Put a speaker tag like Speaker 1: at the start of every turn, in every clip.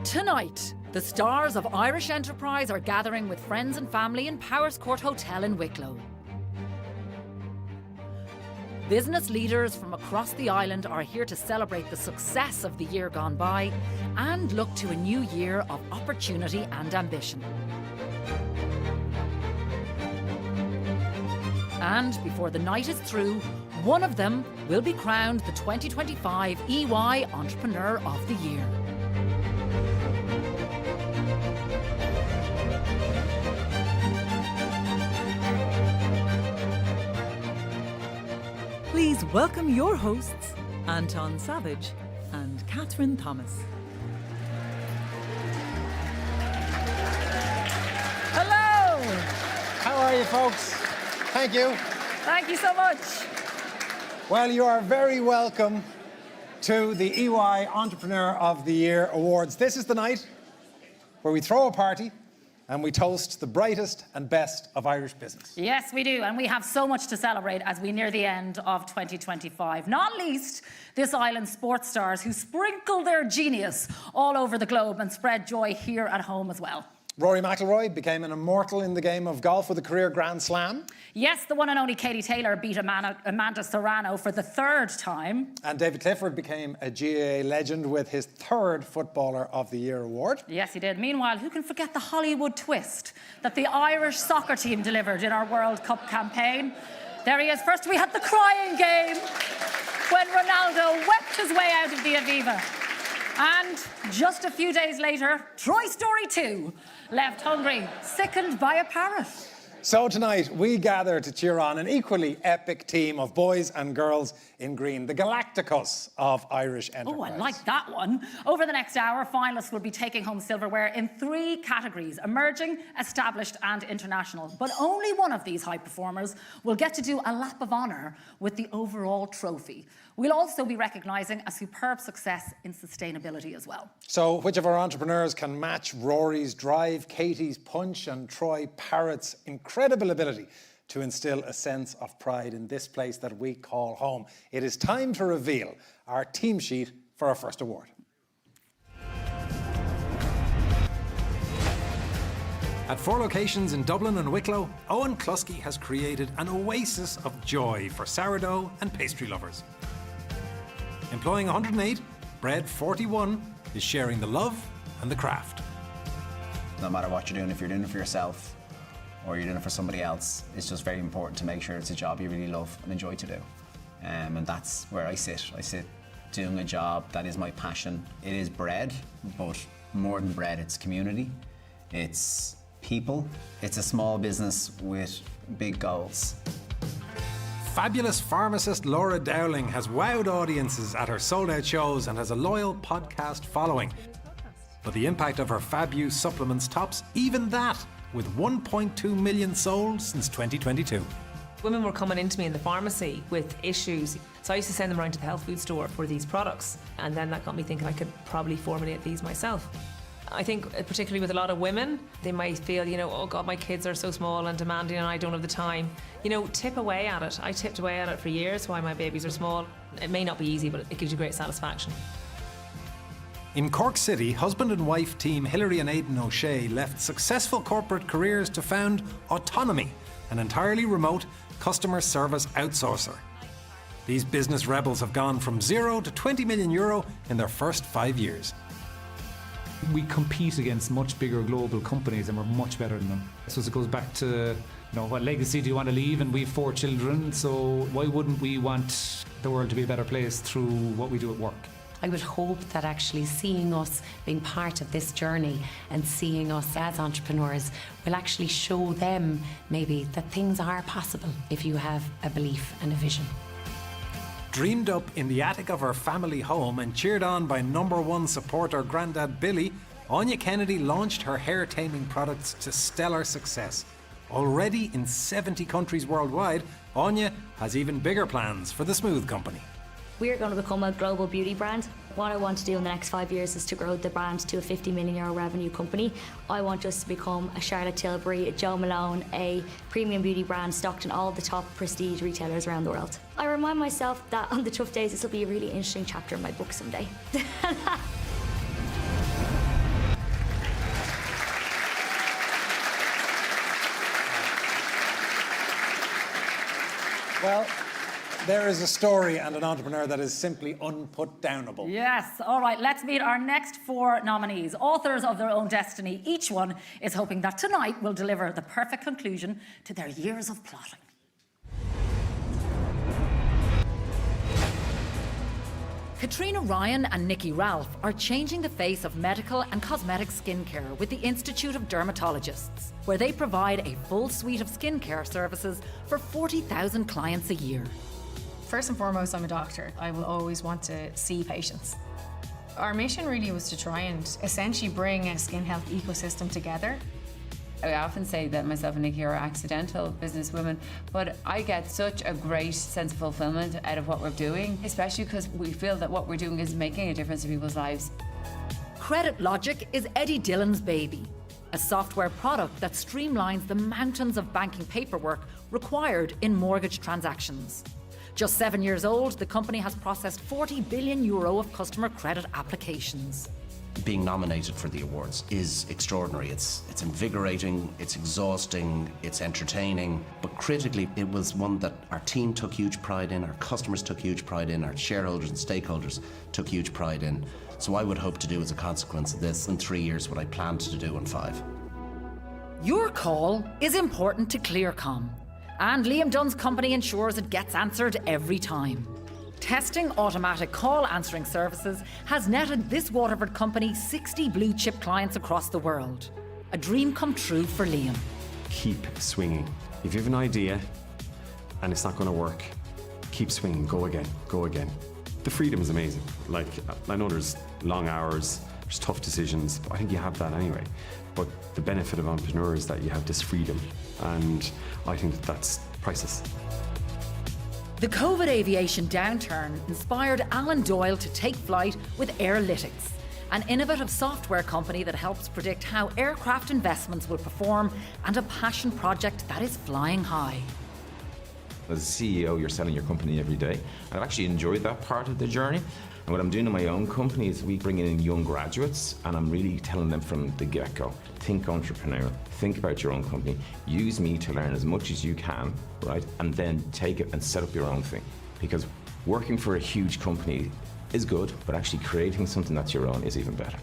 Speaker 1: Tonight, the stars of Irish enterprise are gathering with friends and family in Powerscourt Hotel in Wicklow. Business leaders from across the island are here to celebrate the success of the year gone by and look to a new year of opportunity and ambition. And before the night is through, one of them will be crowned the 2025 EY Entrepreneur of the Year.
Speaker 2: Please welcome your hosts, Anton Savage and Catherine Thomas.
Speaker 1: Hello!
Speaker 3: How are you, folks? Thank you.
Speaker 1: Thank you so much.
Speaker 3: Well, you are very welcome to the EY Entrepreneur of the Year Awards. This is the night where we throw a party and we toast the brightest and best of Irish business.
Speaker 1: Yes, we do, and we have so much to celebrate as we near the end of 2025. Not least this island's sports stars who sprinkle their genius all over the globe and spread joy here at home as well.
Speaker 3: Rory McIlroy became an immortal in the game of golf with a career Grand Slam.
Speaker 1: Yes, the one and only Katie Taylor beat Amanda Serrano for the third time.
Speaker 3: And David Clifford became a GAA legend with his third Footballer of the Year award.
Speaker 1: Yes, he did. Meanwhile, who can forget the Hollywood twist that the Irish soccer team delivered in our World Cup campaign? There he is. First, we had the crying game when Ronaldo wept his way out of the Aviva. And just a few days later, Toy Story 2 left Hungary, sickened by a parrot.
Speaker 3: So tonight, we gather to cheer on an equally epic team of boys and girls in green, the Galacticos of Irish enterprise.
Speaker 1: Oh, I like that one. Over the next hour, finalists will be taking home silverware in 3 categories: emerging, established and international. But only one of these high performers will get to do a lap of honour with the overall trophy. We'll also be recognising a superb success in sustainability as well.
Speaker 3: So which of our entrepreneurs can match Rory's drive, Katie's punch and Troy Parrott's incredible ability to instill a sense of pride in this place that we call home? It is time to reveal our team sheet for our first award.
Speaker 4: At 4 locations in Dublin and Wicklow, Owen Kluski has created an oasis of joy for sourdough and pastry lovers. Employing 108, Bread 41 is sharing the love and the craft.
Speaker 5: No matter what you're doing, if you're doing it for yourself or you're doing it for somebody else, it's just very important to make sure it's a job you really love and enjoy to do. And that's where I sit. I sit doing a job that is my passion. It is bread, but more than bread, it's community, it's people, it's a small business with big goals.
Speaker 4: Fabulous pharmacist Laura Dowling has wowed audiences at her sold-out shows and has a loyal podcast following. But the impact of her Fabu supplements tops even that, with 1.2 million sold since 2022.
Speaker 6: Women were coming into me in the pharmacy with issues, so I used to send them around to the health food store for these products, and then that got me thinking I could probably formulate these myself. I think particularly with a lot of women, they might feel, oh God, my kids are so small and demanding and I don't have the time. Tip away at it. I tipped away at it for years while my babies are small. It may not be easy, but it gives you great satisfaction.
Speaker 4: In Cork City, husband and wife team Hilary and Aidan O'Shea left successful corporate careers to found Autonomy, an entirely remote customer service outsourcer. These business rebels have gone from 0 to 20 million euro in their first 5 years.
Speaker 7: We compete against much bigger global companies and we're much better than them. So it goes back to, what legacy do you want to leave? And we have 4 children, so why wouldn't we want the world to be a better place through what we do at work?
Speaker 8: I would hope that actually seeing us being part of this journey and seeing us as entrepreneurs will actually show them maybe that things are possible if you have a belief and a vision.
Speaker 4: Dreamed up in the attic of her family home and cheered on by #1 supporter Grandad Billy, Anya Kennedy launched her hair-taming products to stellar success. Already in 70 countries worldwide, Anya has even bigger plans for the Smooth Company.
Speaker 9: We're going to become a global beauty brand. What I want to do in the next 5 years is to grow the brand to a 50 million euro revenue company. I want us to become a Charlotte Tilbury, a Jo Malone, a premium beauty brand stocked in all the top prestige retailers around the world. I remind myself that on the tough days, this will be a really interesting chapter in my book someday.
Speaker 3: Well, there is a story and an entrepreneur that is simply unputdownable.
Speaker 1: Yes. All right, let's meet our next 4 nominees, authors of their own destiny. Each one is hoping that tonight will deliver the perfect conclusion to their years of plotting. Katrina Ryan and Nikki Ralph are changing the face of medical and cosmetic skincare with the Institute of Dermatologists, where they provide a full suite of skincare services for 40,000 clients a year.
Speaker 10: First and foremost, I'm a doctor. I will always want to see patients. Our mission really was to try and essentially bring a skin health ecosystem together.
Speaker 11: I often say that myself and Nikki are accidental businesswomen, but I get such a great sense of fulfillment out of what we're doing, especially because we feel that what we're doing is making a difference in people's lives.
Speaker 1: Credit Logic is Eddie Dillon's baby, a software product that streamlines the mountains of banking paperwork required in mortgage transactions. Just 7 years old, the company has processed €40 billion of customer credit applications.
Speaker 12: Being nominated for the awards is extraordinary. It's invigorating, it's exhausting, it's entertaining, but critically, it was one that our team took huge pride in, our customers took huge pride in, our shareholders and stakeholders took huge pride in. So I would hope to do as a consequence of this in 3 years what I planned to do in 5.
Speaker 1: Your call is important to Clearcom, and Liam Dunn's company ensures it gets answered every time. Testing automatic call answering services has netted this Waterford company 60 blue chip clients across the world. A dream come true for Liam.
Speaker 13: Keep swinging. If you have an idea and it's not going to work, keep swinging, go again, go again. The freedom is amazing. Like, I know there's long hours, there's tough decisions, but I think you have that anyway. But the benefit of entrepreneur is that you have this freedom, and I think that's priceless.
Speaker 1: The COVID aviation downturn inspired Alan Doyle to take flight with Airlytics, an innovative software company that helps predict how aircraft investments will perform, and a passion project that is flying high.
Speaker 14: As a CEO, you're selling your company every day. I've actually enjoyed that part of the journey. And what I'm doing in my own company is we bring in young graduates, and I'm really telling them from the get-go, think entrepreneur, think about your own company, use me to learn as much as you can, right? And then take it and set up your own thing. Because working for a huge company is good, but actually creating something that's your own is even better.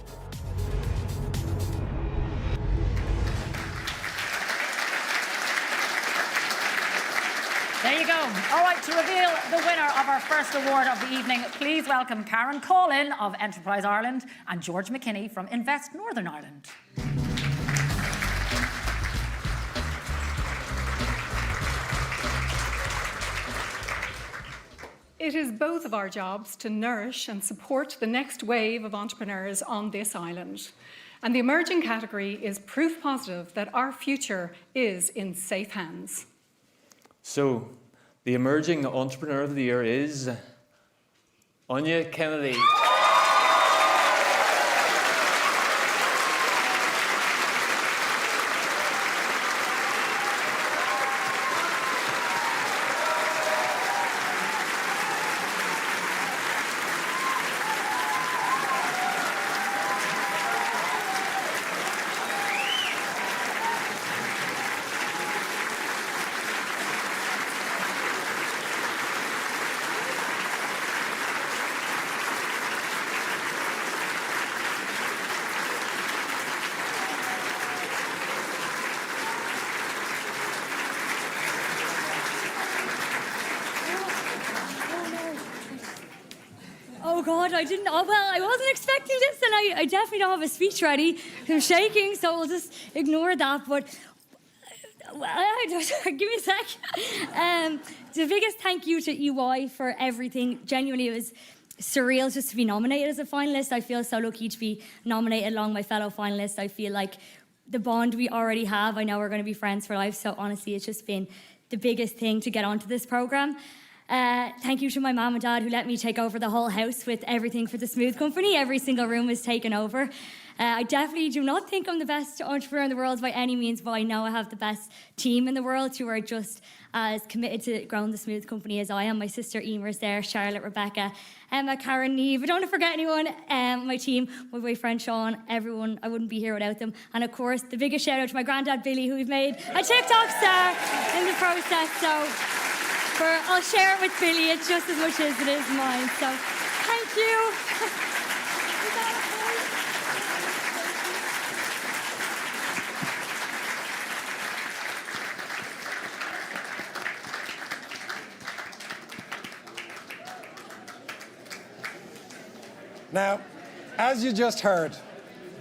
Speaker 1: There you go. All right, to reveal the winner of our first award of the evening, please welcome Karen Collin of Enterprise Ireland and George McKinney from Invest Northern Ireland.
Speaker 15: It is both of our jobs to nourish and support the next wave of entrepreneurs on this island. And the emerging category is proof positive that our future is in safe hands.
Speaker 16: So, the emerging entrepreneur of the year is Anya Kennedy.
Speaker 9: Oh God, I wasn't expecting this, and I definitely don't have a speech ready. I'm shaking, so we'll just ignore that, but give me a sec. The biggest thank you to EY for everything. Genuinely, it was surreal just to be nominated as a finalist. I feel so lucky to be nominated along my fellow finalists. I feel like the bond we already have, I know we're going to be friends for life, so honestly, it's just been the biggest thing to get onto this programme. Thank you to my mum and dad who let me take over the whole house with everything for the Smooth Company. Every single room was taken over. I definitely do not think I'm the best entrepreneur in the world by any means, but I know I have the best team in the world who are just as committed to growing the Smooth Company as I am. My sister Emer's there, Charlotte, Rebecca, Emma, Karen, Neve. I don't want to forget anyone. My team, my boyfriend Sean, everyone. I wouldn't be here without them. And of course, the biggest shout out to my granddad Billy, who we've made a TikTok star in the process. So
Speaker 17: I'll share it with Billy. It's just as much as it is mine. So thank you.
Speaker 3: Now, as you just heard,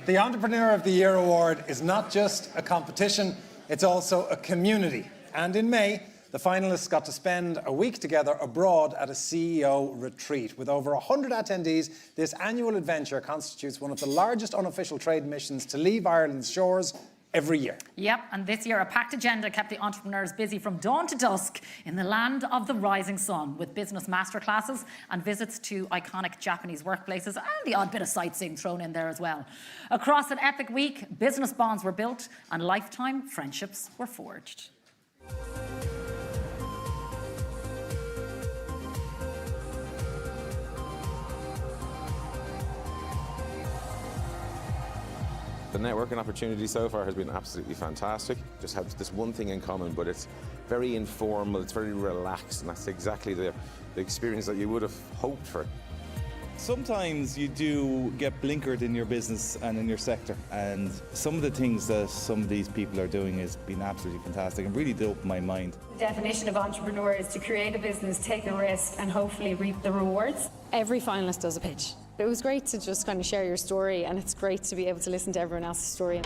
Speaker 3: the Entrepreneur of the Year award is not just a competition, it's also a community. And in May, the finalists got to spend a week together abroad at a CEO retreat. With over 100 attendees, this annual adventure constitutes one of the largest unofficial trade missions to leave Ireland's shores every year.
Speaker 1: Yep, and this year a packed agenda kept the entrepreneurs busy from dawn to dusk in the land of the rising sun, with business masterclasses and visits to iconic Japanese workplaces and the odd bit of sightseeing thrown in there as well. Across an epic week, business bonds were built and lifetime friendships were forged.
Speaker 18: The networking opportunity so far has been absolutely fantastic. Just have this one thing in common, but it's very informal, it's very relaxed, and that's exactly the experience that you would have hoped for.
Speaker 19: Sometimes you do get blinkered in your business and in your sector, and some of the things that some of these people are doing has been absolutely fantastic and really did open my mind.
Speaker 20: The definition of entrepreneur is to create a business, take a risk, and hopefully reap the rewards.
Speaker 21: Every finalist does a pitch. It was great to just kind of share your story, and it's great to be able to listen to everyone else's story.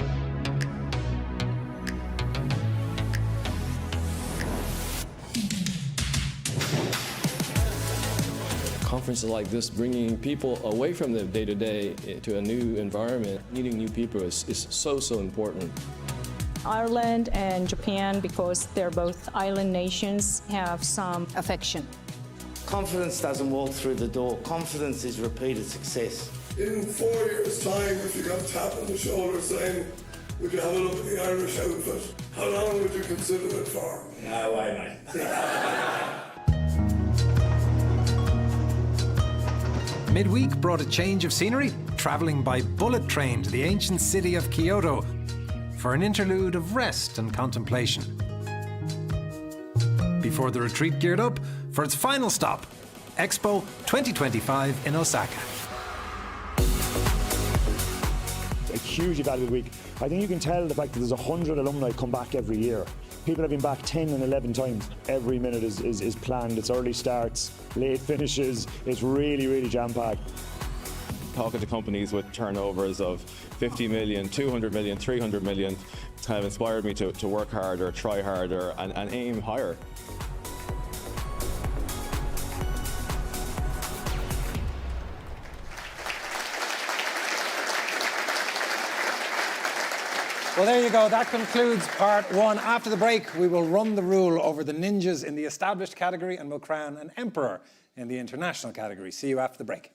Speaker 22: Conferences like this, bringing people away from the day-to-day to a new environment, meeting new people is so important.
Speaker 23: Ireland and Japan, because they're both island nations, have some affection.
Speaker 24: Confidence doesn't walk through the door. Confidence is repeated success.
Speaker 25: In 4 years' time, if you got a tap on the shoulder saying, would you have a look at the Irish outfit, how long would you consider it for?
Speaker 24: No way, mate.
Speaker 4: Midweek brought a change of scenery, travelling by bullet train to the ancient city of Kyoto for an interlude of rest and contemplation. Before the retreat geared up for its final stop, Expo 2025 in Osaka.
Speaker 26: A hugely valuable week. I think you can tell the fact that there's 100 alumni come back every year. People have been back 10 and 11 times. Every minute is planned. It's early starts, late finishes. It's really jam-packed.
Speaker 19: Talking to companies with turnovers of 50 million, 200 million, 300 million have inspired me to work harder, try harder, and aim higher.
Speaker 3: Well, there you go. That concludes part one. After the break, we will run the rule over the ninjas in the established category and we'll crown an emperor in the international category. See you after the break.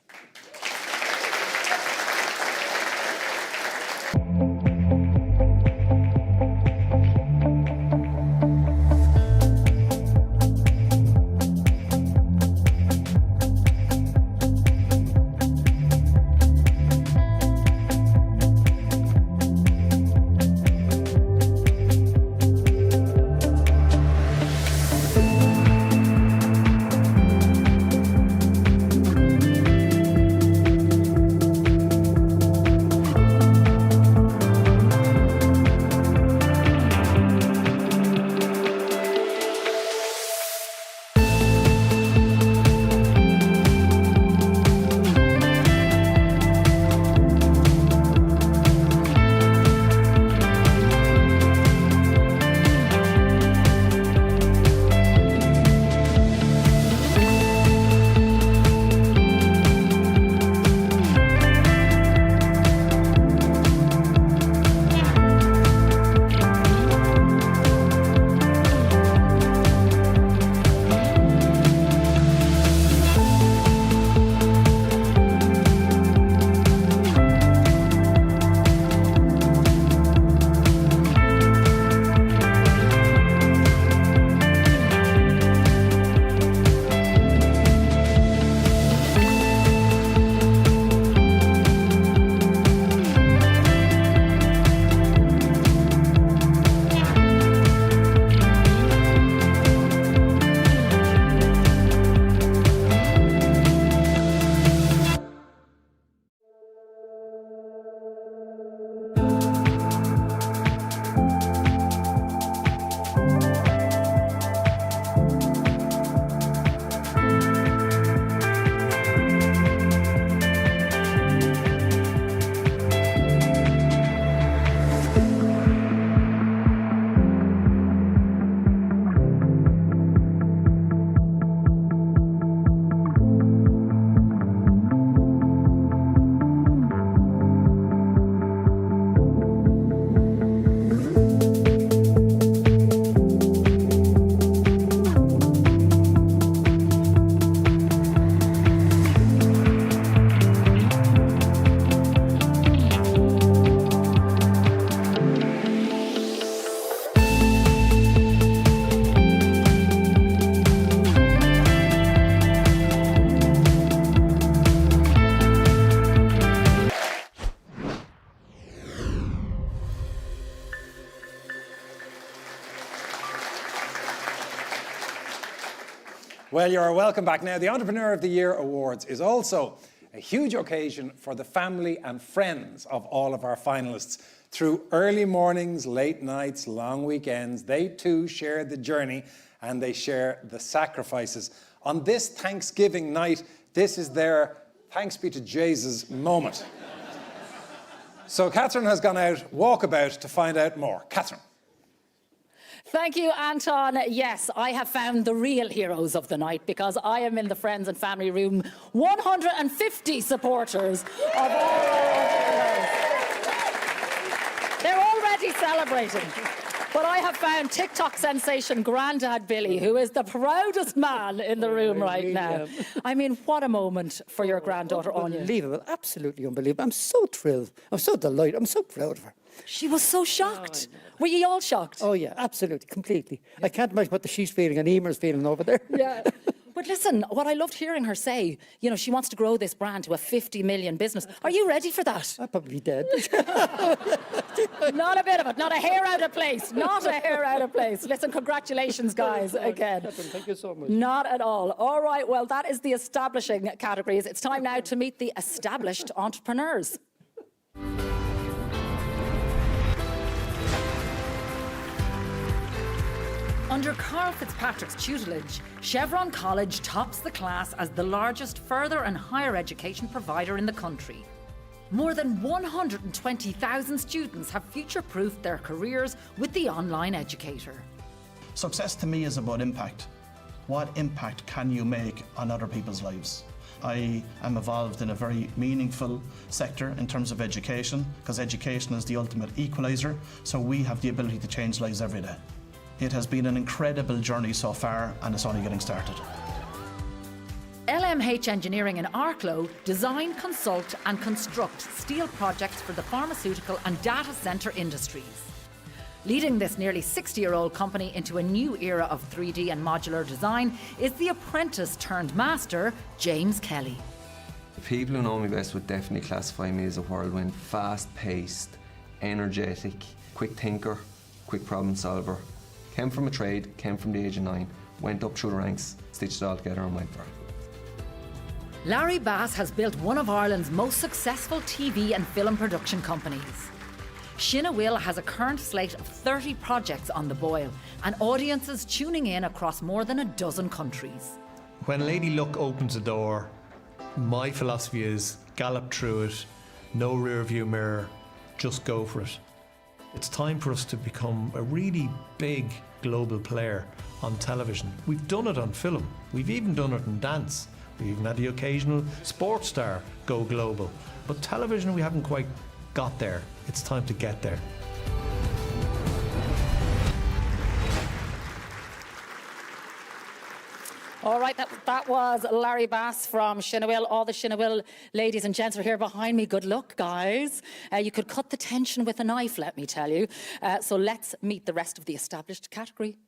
Speaker 3: Well, you're welcome back. Now, the Entrepreneur of the Year Awards is also a huge occasion for the family and friends of all of our finalists. Through early mornings, late nights, long weekends, they too share the journey and they share the sacrifices. On this Thanksgiving night, this is their thanks be to Jesus moment. So Catherine has gone out walkabout to find out more. Catherine.
Speaker 1: Thank you, Anton. Yes, I have found the real heroes of the night because I am in the friends and family room. 150 supporters of all our entrepreneurs. They're already celebrating. But I have found TikTok sensation Grandad Billy, who is the proudest man in the room right now. I mean, what a moment for your granddaughter, Anya.
Speaker 2: Unbelievable, absolutely unbelievable. I'm so thrilled. I'm so delighted. I'm so proud of her.
Speaker 1: She was so shocked. Were you all shocked?
Speaker 2: Oh, yeah, absolutely, completely. I can't imagine what she's feeling and Emer's feeling over there.
Speaker 1: Yeah. But listen, what I loved hearing her say, you know, she wants to grow this brand to a 50 million business. Are you ready for that?
Speaker 2: I'm probably dead.
Speaker 1: Not a bit of it. Not a hair out of place. Not a hair out of place. Listen, congratulations, guys, again.
Speaker 2: Thank you so much.
Speaker 1: Not at all. All right, well, that is the establishing categories. It's time now to meet the established entrepreneurs. Under Carl Fitzpatrick's tutelage, Chevron College tops the class as the largest further and higher education provider in the country. More than 120,000 students have future-proofed their careers with the online educator.
Speaker 5: Success to me is about impact. What impact can you make on other people's lives? I am involved in a very meaningful sector in terms of education, because education is the ultimate equaliser, so we have the ability to change lives every day. It has been an incredible journey so far, and it's only getting started.
Speaker 1: LMH Engineering in Arklow design, consult and construct steel projects for the pharmaceutical and data centre industries. Leading this nearly 60-year-old company into a new era of 3D and modular design is the apprentice turned master, James Kelly.
Speaker 6: The people who know me best would definitely classify me as a whirlwind, fast-paced, energetic, quick thinker, quick problem solver. Came from a trade, came from the age of 9, went up through the ranks, stitched it all together and went for it.
Speaker 1: Larry Bass has built one of Ireland's most successful TV and film production companies. Shinawil has a current slate of 30 projects on the boil and audiences tuning in across more than a dozen countries.
Speaker 7: When Lady Luck opens a door, my philosophy is gallop through it, no rear view mirror, just go for it. It's time for us to become a really big global player on television. We've done it on film. We've even done it in dance. We've even had the occasional sports star go global. But television, we haven't quite got there. It's time to get there.
Speaker 1: All right, that was Larry Bass from Shinawil. All the Shinawil ladies and gents are here behind me. Good luck, guys. You could cut the tension with a knife, let me tell you. So let's meet the rest of the established category.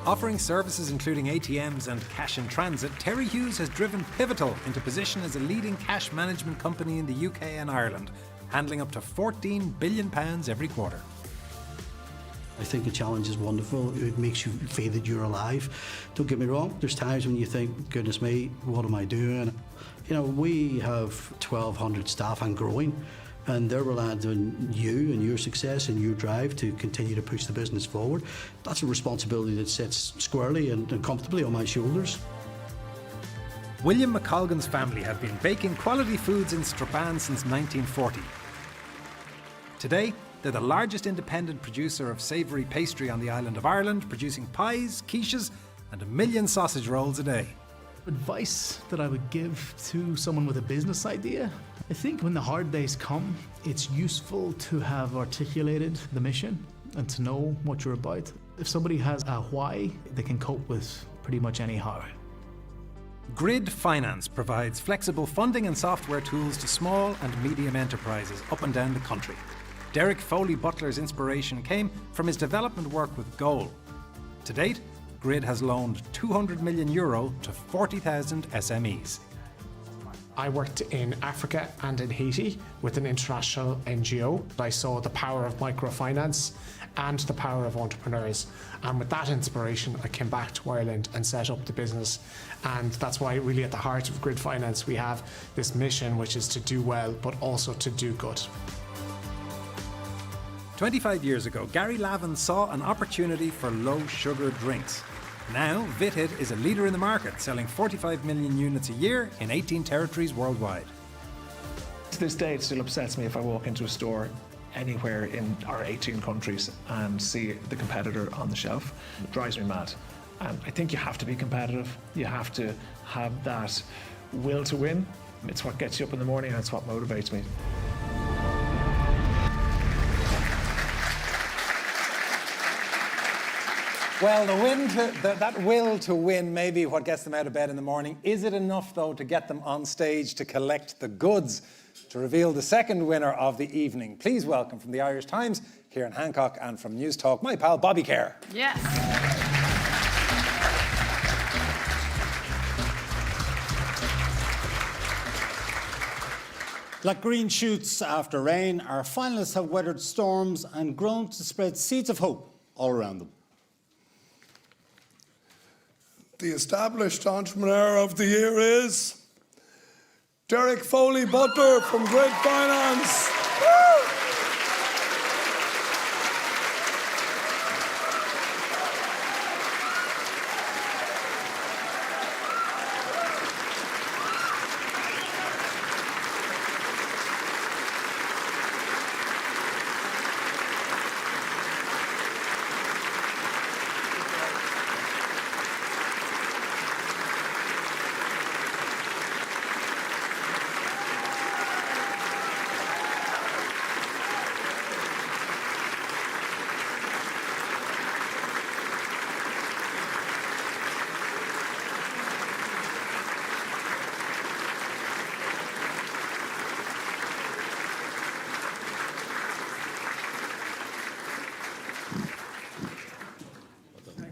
Speaker 4: Offering services including ATMs and cash in transit, Terry Hughes has driven Pivotal into position as a leading cash management company in the UK and Ireland, handling up to £14 billion every quarter.
Speaker 8: I think the challenge is wonderful. It makes you feel that you're alive. Don't get me wrong, there's times when you think, goodness me, what am I doing? You know, we have 1,200 staff and growing, and they're reliant on you and your success and your drive to continue to push the business forward. That's a responsibility that sits squarely and comfortably on my shoulders.
Speaker 4: William McColgan's family have been baking quality foods in Strabane since 1940. Today, they're the largest independent producer of savoury pastry on the island of Ireland, producing pies, quiches and 1 million sausage rolls a day.
Speaker 10: Advice that I would give to someone with a business idea? I think when the hard days come, it's useful to have articulated the mission and to know what you're about. If somebody has a why, they can cope with pretty much any how.
Speaker 4: Grid Finance provides flexible funding and software tools to small and medium enterprises up and down the country. Derek Foley Butler's inspiration came from his development work with Goal. To date, Grid has loaned €200 million to 40,000 SMEs.
Speaker 11: I worked in Africa and in Haiti with an international NGO. I saw the power of microfinance and the power of entrepreneurs. And with that inspiration, I came back to Ireland and set up the business. And that's why really at the heart of Grid Finance, we have this mission, which is to do well, but also to do good.
Speaker 4: 25 years ago, Gary Lavin saw an opportunity for low-sugar drinks. Now, Vitit is a leader in the market, selling 45 million units a year in 18 territories worldwide.
Speaker 12: To this day, it still upsets me if I walk into a store anywhere in our 18 countries and see the competitor on the shelf. It drives me mad. And I think you have to be competitive. You have to have that will to win. It's what gets you up in the morning and it's what motivates me.
Speaker 3: Well, that will to win may be what gets them out of bed in the morning. Is it enough, though, to get them on stage to collect the goods? To reveal the second winner of the evening, please welcome from the Irish Times, Kieran Hancock, and from News Talk, my pal Bobby Kerr.
Speaker 1: Yes.
Speaker 13: Like green shoots after rain, our finalists have weathered storms and grown to spread seeds of hope all around them.
Speaker 25: The established entrepreneur of the year is Derek Foley Butler from Grid Finance.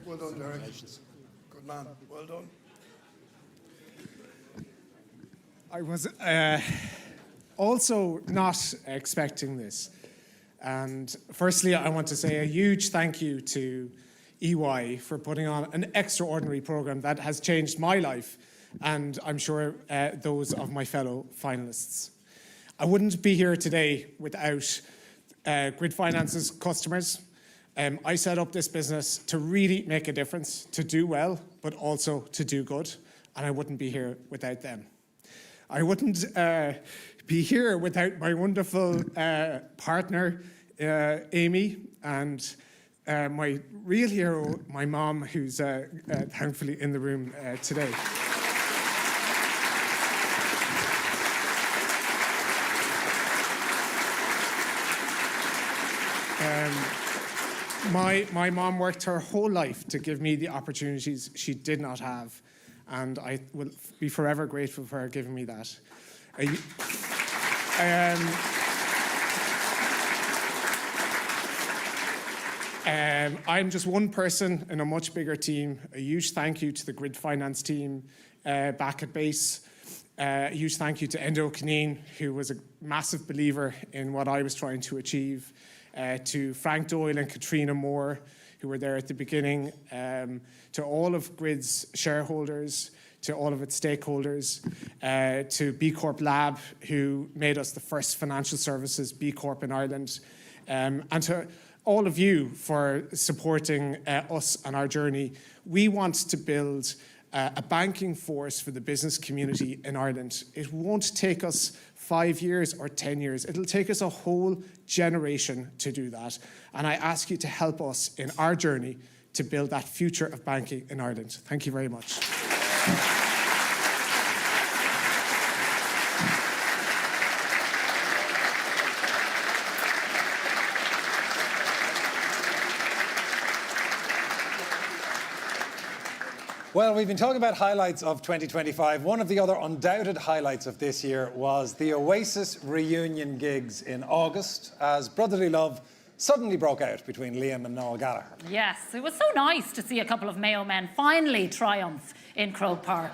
Speaker 25: Well done, Derek. Good man. Well done.
Speaker 14: I was also not expecting this. And firstly, I want to say a huge thank you to EY for putting on an extraordinary programme that has changed my life and I'm sure those of my fellow finalists. I wouldn't be here today without Grid Finance's customers. I set up this business to really make a difference, to do well, but also to do good, and I wouldn't be here without them. I wouldn't be here without my wonderful partner, Amy, and my real hero, my mom, who's thankfully in the room today. My mom worked her whole life to give me the opportunities she did not have, and I will be forever grateful for her giving me that. I'm just one person in a much bigger team. A huge thank you to the Grid Finance team back at base. A huge thank you to Enda O'Kineen, who was a massive believer in what I was trying to achieve. To Frank Doyle and Katrina Moore, who were there at the beginning, to all of Grid's shareholders, to all of its stakeholders, to B Corp Lab, who made us the first financial services B Corp in Ireland, and to all of you for supporting us on our journey. We want to build a banking force for the business community in Ireland. It won't take us 5 years or 10 years. It'll take us a whole generation to do that. And I ask you to help us in our journey to build that future of banking in Ireland. Thank you very much.
Speaker 3: Well, we've been talking about highlights of 2025. One of the other undoubted highlights of this year was the Oasis reunion gigs in August, as brotherly love suddenly broke out between Liam and Noel Gallagher.
Speaker 1: Yes, it was so nice to see a couple of Mayo men finally triumph in Croke Park.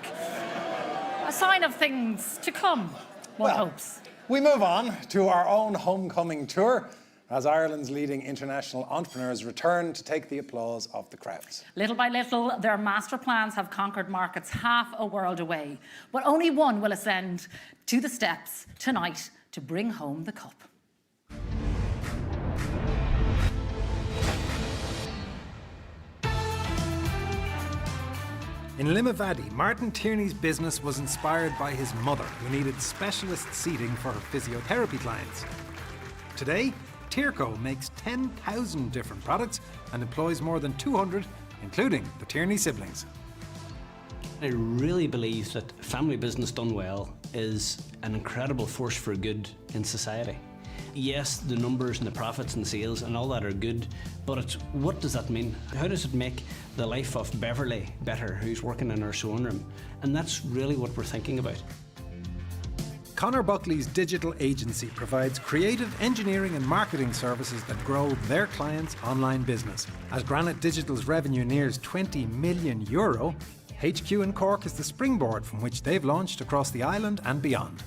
Speaker 1: sign of things to come, one hopes.
Speaker 3: We move on to our own homecoming tour as Ireland's leading international entrepreneurs return to take the applause of the crowds.
Speaker 1: Little by little, their master plans have conquered markets half a world away, but only one will ascend to the steps tonight to bring home the cup.
Speaker 4: In Limavady, Martin Tierney's business was inspired by his mother, who needed specialist seating for her physiotherapy clients. Today, Tierco makes 10,000 different products and employs more than 200, including the Tierney siblings.
Speaker 9: I really believe that family business done well is an incredible force for good in society. Yes, the numbers and the profits and the sales and all that are good, but what does that mean? How does it make the life of Beverly better, who's working in our sewing room? And that's really what we're thinking about.
Speaker 4: Conor Buckley's digital agency provides creative engineering and marketing services that grow their clients' online business. As Granite Digital's revenue nears €20 million, HQ in Cork is the springboard from which they've launched across the island and beyond.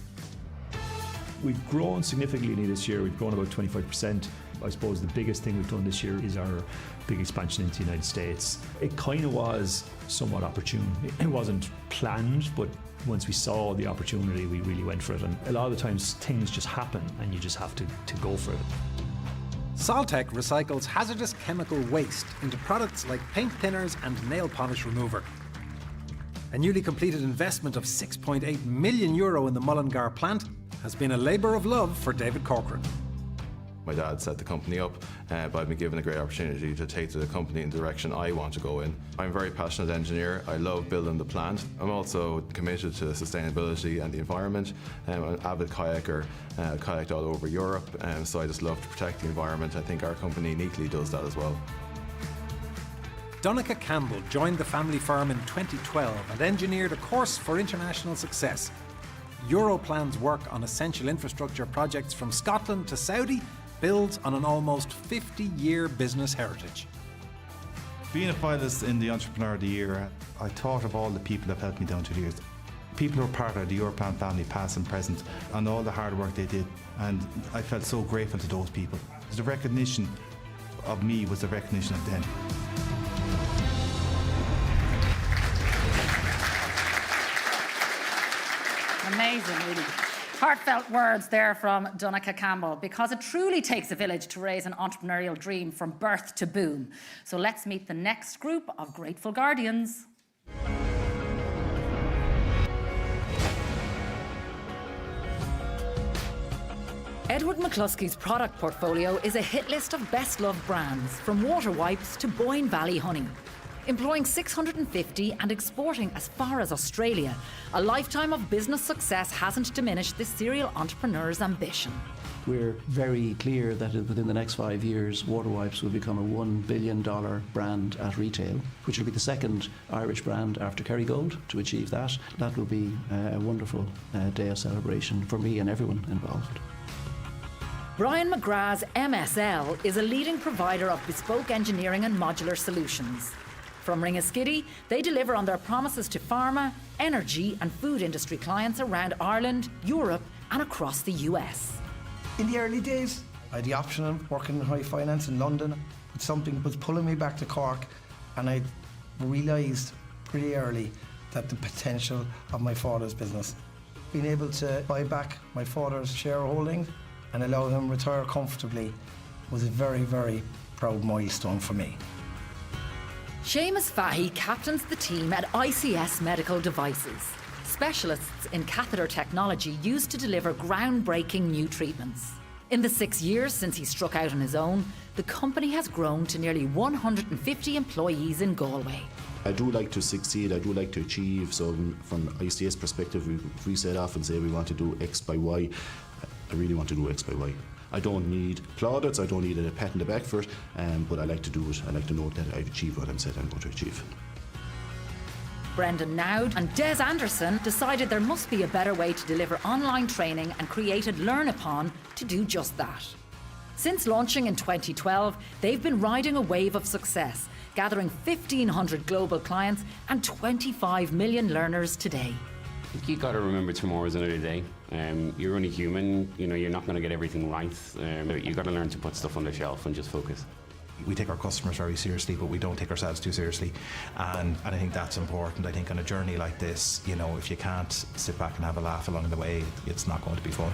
Speaker 15: We've grown significantly this year. We've grown about 25%. I suppose the biggest thing we've done this year is our big expansion into the United States. It kind of was somewhat opportune. It wasn't planned, but once we saw the opportunity, we really went for it. And a lot of the times things just happen and you just have to go for it.
Speaker 4: Saltec recycles hazardous chemical waste into products like paint thinners and nail polish remover. A newly completed investment of €6.8 million in the Mullingar plant has been a labour of love for David Corcoran.
Speaker 16: My dad set the company up, but I've been given a great opportunity to take the company in the direction I want to go in. I'm a very passionate engineer. I love building the plant. I'm also committed to sustainability and the environment. I'm an avid kayaker, kayaked all over Europe, so I just love to protect the environment. I think our company neatly does that as well.
Speaker 4: Donncha Campbell joined the family firm in 2012 and engineered a course for international success. Europlan's work on essential infrastructure projects from Scotland to Saudi builds on an almost 50-year business heritage.
Speaker 17: Being a finalist in the Entrepreneur of the Year, I thought of all the people that helped me down through the years. People who are part of the Europlan family, past and present, and all the hard work they did, and I felt so grateful to those people. The recognition of me was the recognition of them.
Speaker 1: Amazing, really. Heartfelt words there from Donncha Campbell, because it truly takes a village to raise an entrepreneurial dream from birth to boom. So let's meet the next group of grateful guardians. Edward McCluskey's product portfolio is a hit list of best-loved brands, from water wipes to Boyne Valley honey. Employing 650 and exporting as far as Australia, a lifetime of business success hasn't diminished this serial entrepreneur's ambition.
Speaker 8: We're very clear that within the next 5 years, Water Wipes will become a $1 billion brand at retail, which will be the second Irish brand after Kerrygold to achieve that. That will be a wonderful day of celebration for me and everyone involved.
Speaker 1: Brian McGrath's MSL is a leading provider of bespoke engineering and modular solutions. From Ringaskiddy, they deliver on their promises to pharma, energy and food industry clients around Ireland, Europe and across the US.
Speaker 18: In the early days, I had the option of working in high finance in London, but something was pulling me back to Cork, and I realised pretty early that the potential of my father's business. Being able to buy back my father's shareholding and allow him to retire comfortably was a very, very proud milestone for me.
Speaker 1: Seamus Fahy captains the team at ICS Medical Devices, specialists in catheter technology used to deliver groundbreaking new treatments. In the 6 years since he struck out on his own, the company has grown to nearly 150 employees in Galway.
Speaker 20: I do like to succeed, I do like to achieve, so from ICS perspective, if we set off and say we want to do X by Y, I really want to do X by Y. I don't need plaudits, I don't need a pat in the back for it, but I like to do it. I like to know that I've achieved what I'm said I'm going to achieve.
Speaker 1: Brendan Nowd and Des Anderson decided there must be a better way to deliver online training and created Learn Upon to do just that. Since launching in 2012, they've been riding a wave of success, gathering 1,500 global clients and 25 million learners today.
Speaker 19: You got to remember tomorrow's another day. You're only human. You know, you're not going to get everything right. You got to learn to put stuff on the shelf and just focus.
Speaker 21: We take our customers very seriously, but we don't take ourselves too seriously. And I think that's important. I think on a journey like this, you know, if you can't sit back and have a laugh along the way, it's not going to be fun.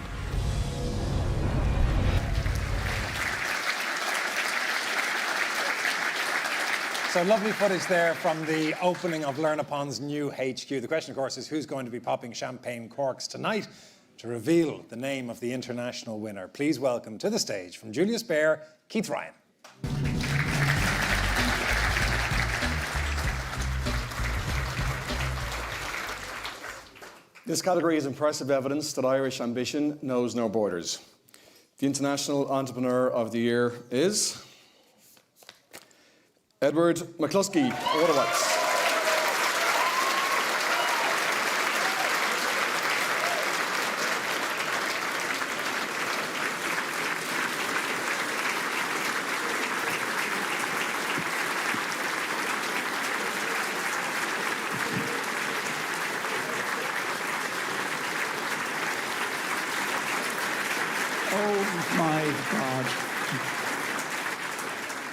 Speaker 3: So lovely footage there from the opening of Learn Upon's new HQ. The question, of course, is who's going to be popping champagne corks tonight to reveal the name of the international winner. Please welcome to the stage from Julius Baer, Keith Ryan.
Speaker 22: This category is impressive evidence that Irish ambition knows no borders. The International Entrepreneur of the Year is Edward McCluskey, Waterwipes.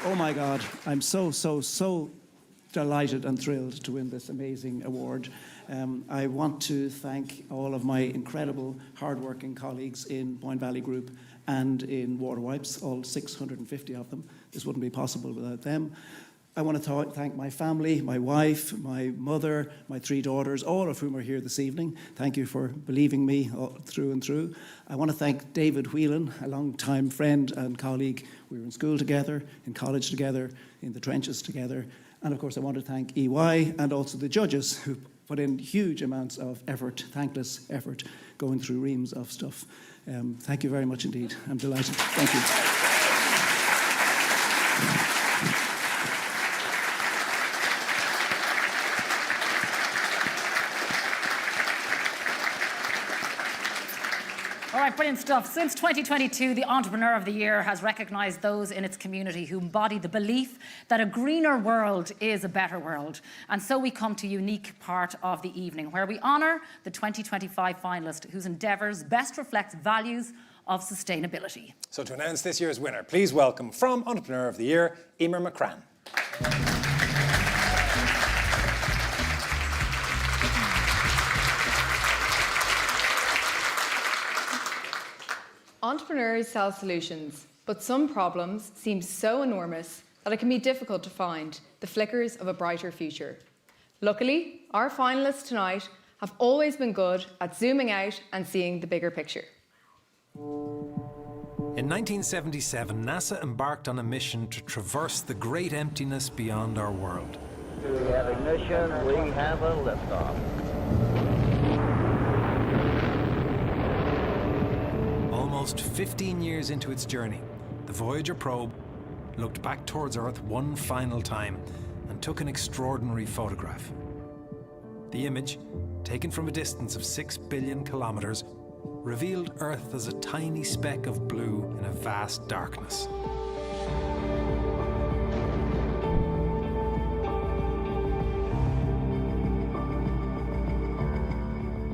Speaker 23: Oh my God, I'm so delighted and thrilled to win this amazing award. I want to thank all of my incredible, hard-working colleagues in Point Valley Group and in Waterwipes, all 650 of them. This wouldn't be possible without them. I want to thank my family, my wife, my mother, my 3 daughters, all of whom are here this evening. Thank you for believing me through and through. I want to thank David Whelan, a long-time friend and colleague. We were in school together, in college together, in the trenches together. And of course, I want to thank EY and also the judges who put in huge amounts of effort, thankless effort, going through reams of stuff. Thank you very much indeed. I'm delighted. Thank you.
Speaker 1: All right, brilliant stuff. Since 2022, the Entrepreneur of the Year has recognised those in its community who embody the belief that a greener world is a better world. And so we come to a unique part of the evening where we honour the 2025 finalist whose endeavours best reflects values of sustainability.
Speaker 3: So to announce this year's winner, please welcome from Entrepreneur of the Year, Emer McCrann.
Speaker 24: Entrepreneurs sell solutions, but some problems seem so enormous that it can be difficult to find the flickers of a brighter future. Luckily, our finalists tonight have always been good at zooming out and seeing the bigger picture.
Speaker 4: In 1977, NASA embarked on a mission to traverse the great emptiness beyond our world.
Speaker 26: We have ignition, we have a liftoff.
Speaker 4: Almost 15 years into its journey, the Voyager probe looked back towards Earth one final time and took an extraordinary photograph. The image, taken from a distance of 6 billion kilometers, revealed Earth as a tiny speck of blue in a vast darkness.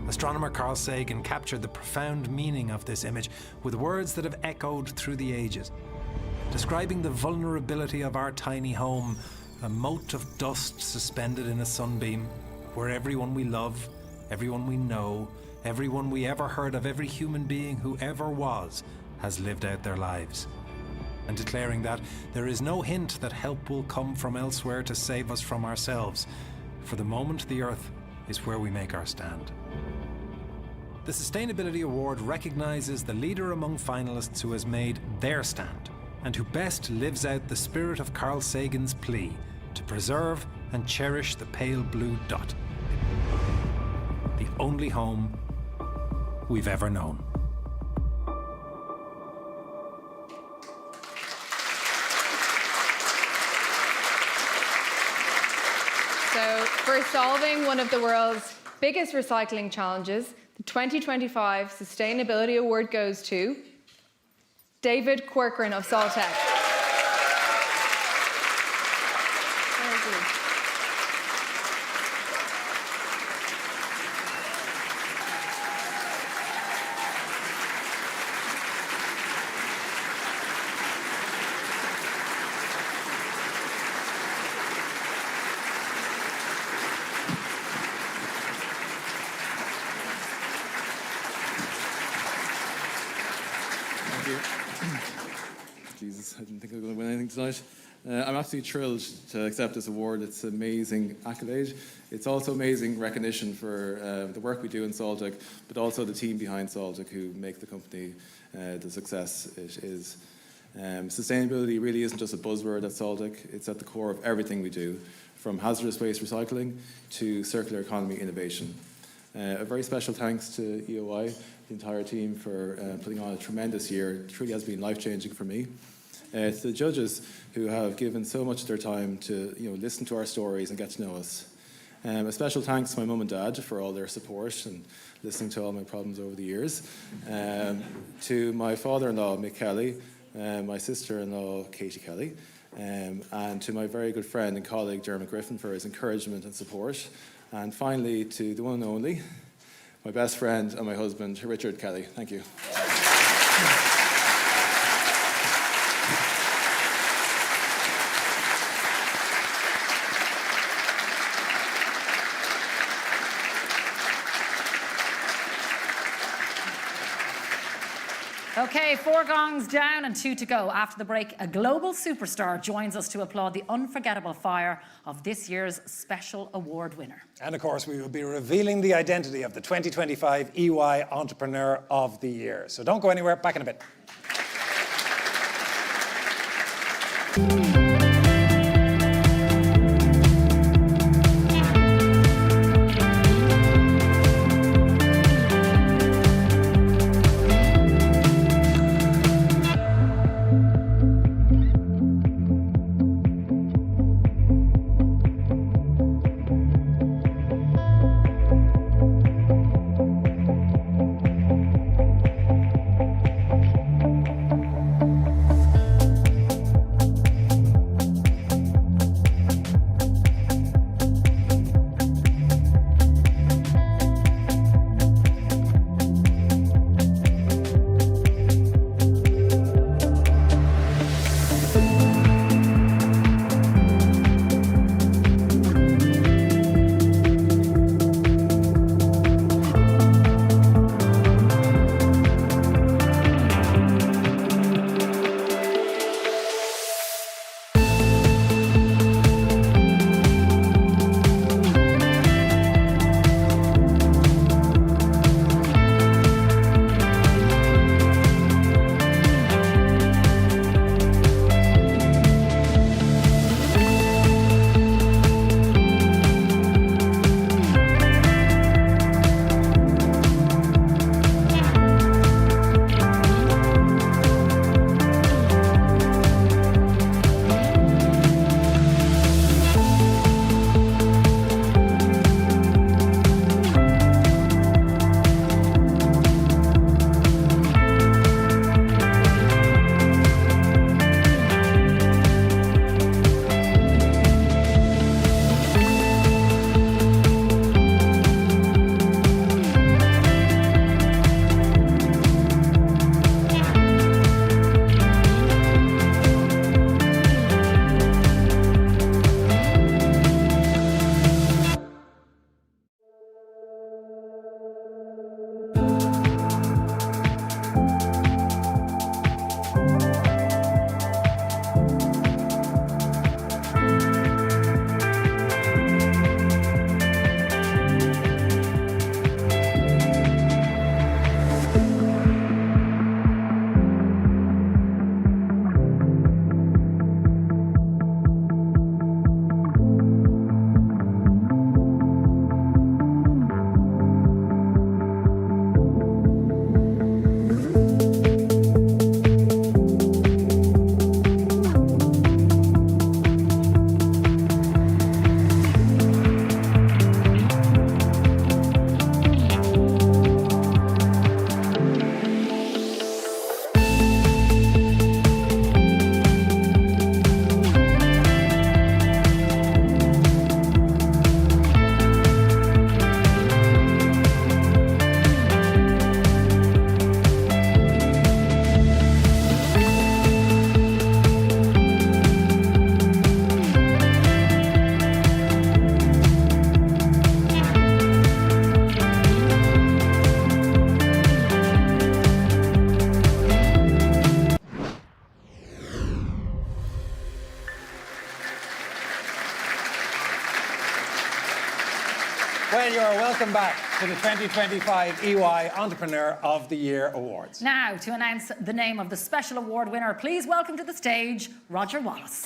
Speaker 4: Astronomer Carl Sagan captured the profound meaning of this image with words that have echoed through the ages, describing the vulnerability of our tiny home, a mote of dust suspended in a sunbeam, where everyone we love, everyone we know, everyone we ever heard of, every human being who ever was, has lived out their lives. And declaring that there is no hint that help will come from elsewhere to save us from ourselves. For the moment, the Earth is where we make our stand. The Sustainability Award recognises the leader among finalists who has made their stand and who best lives out the spirit of Carl Sagan's plea to preserve and cherish the pale blue dot, the only home we've ever known.
Speaker 24: So, for solving one of the world's biggest recycling challenges, the 2025 Sustainability Award goes to David Corcoran of Saltech.
Speaker 2: Thank you. Jesus, I didn't think I was going to win anything tonight. I'm absolutely thrilled to accept this award. It's an amazing accolade. It's also amazing recognition for the work we do in Saltec, but also the team behind Saltec who make the company the success it is. Sustainability really isn't just a buzzword at Saltec. It's at the core of everything we do, from hazardous waste recycling to circular economy innovation. A very special thanks to EOI, the entire team, for putting on a tremendous year. It really has been life-changing for me. To the judges who have given so much of their time to listen to our stories and get to know us. A special thanks to my mum and dad for all their support and listening to all my problems over the years. To my father-in-law, Mick Kelly, my sister-in-law, Katie Kelly, and to my very good friend and colleague, Dermot Griffin, for his encouragement and support. And finally, to the one and only, my best friend and my husband, Richard Kelly. Thank you.
Speaker 1: Okay, 4 gongs down and 2 to go. After the break, a global superstar joins us to applaud the unforgettable fire of this year's special award winner.
Speaker 3: And of course, we will be revealing the identity of the 2025 EY Entrepreneur of the Year. So don't go anywhere, back in a bit. welcome back to the 2025 EY Entrepreneur of the Year Awards.
Speaker 1: Now, to announce the name of the special award winner, please welcome to the stage Roger Wallace.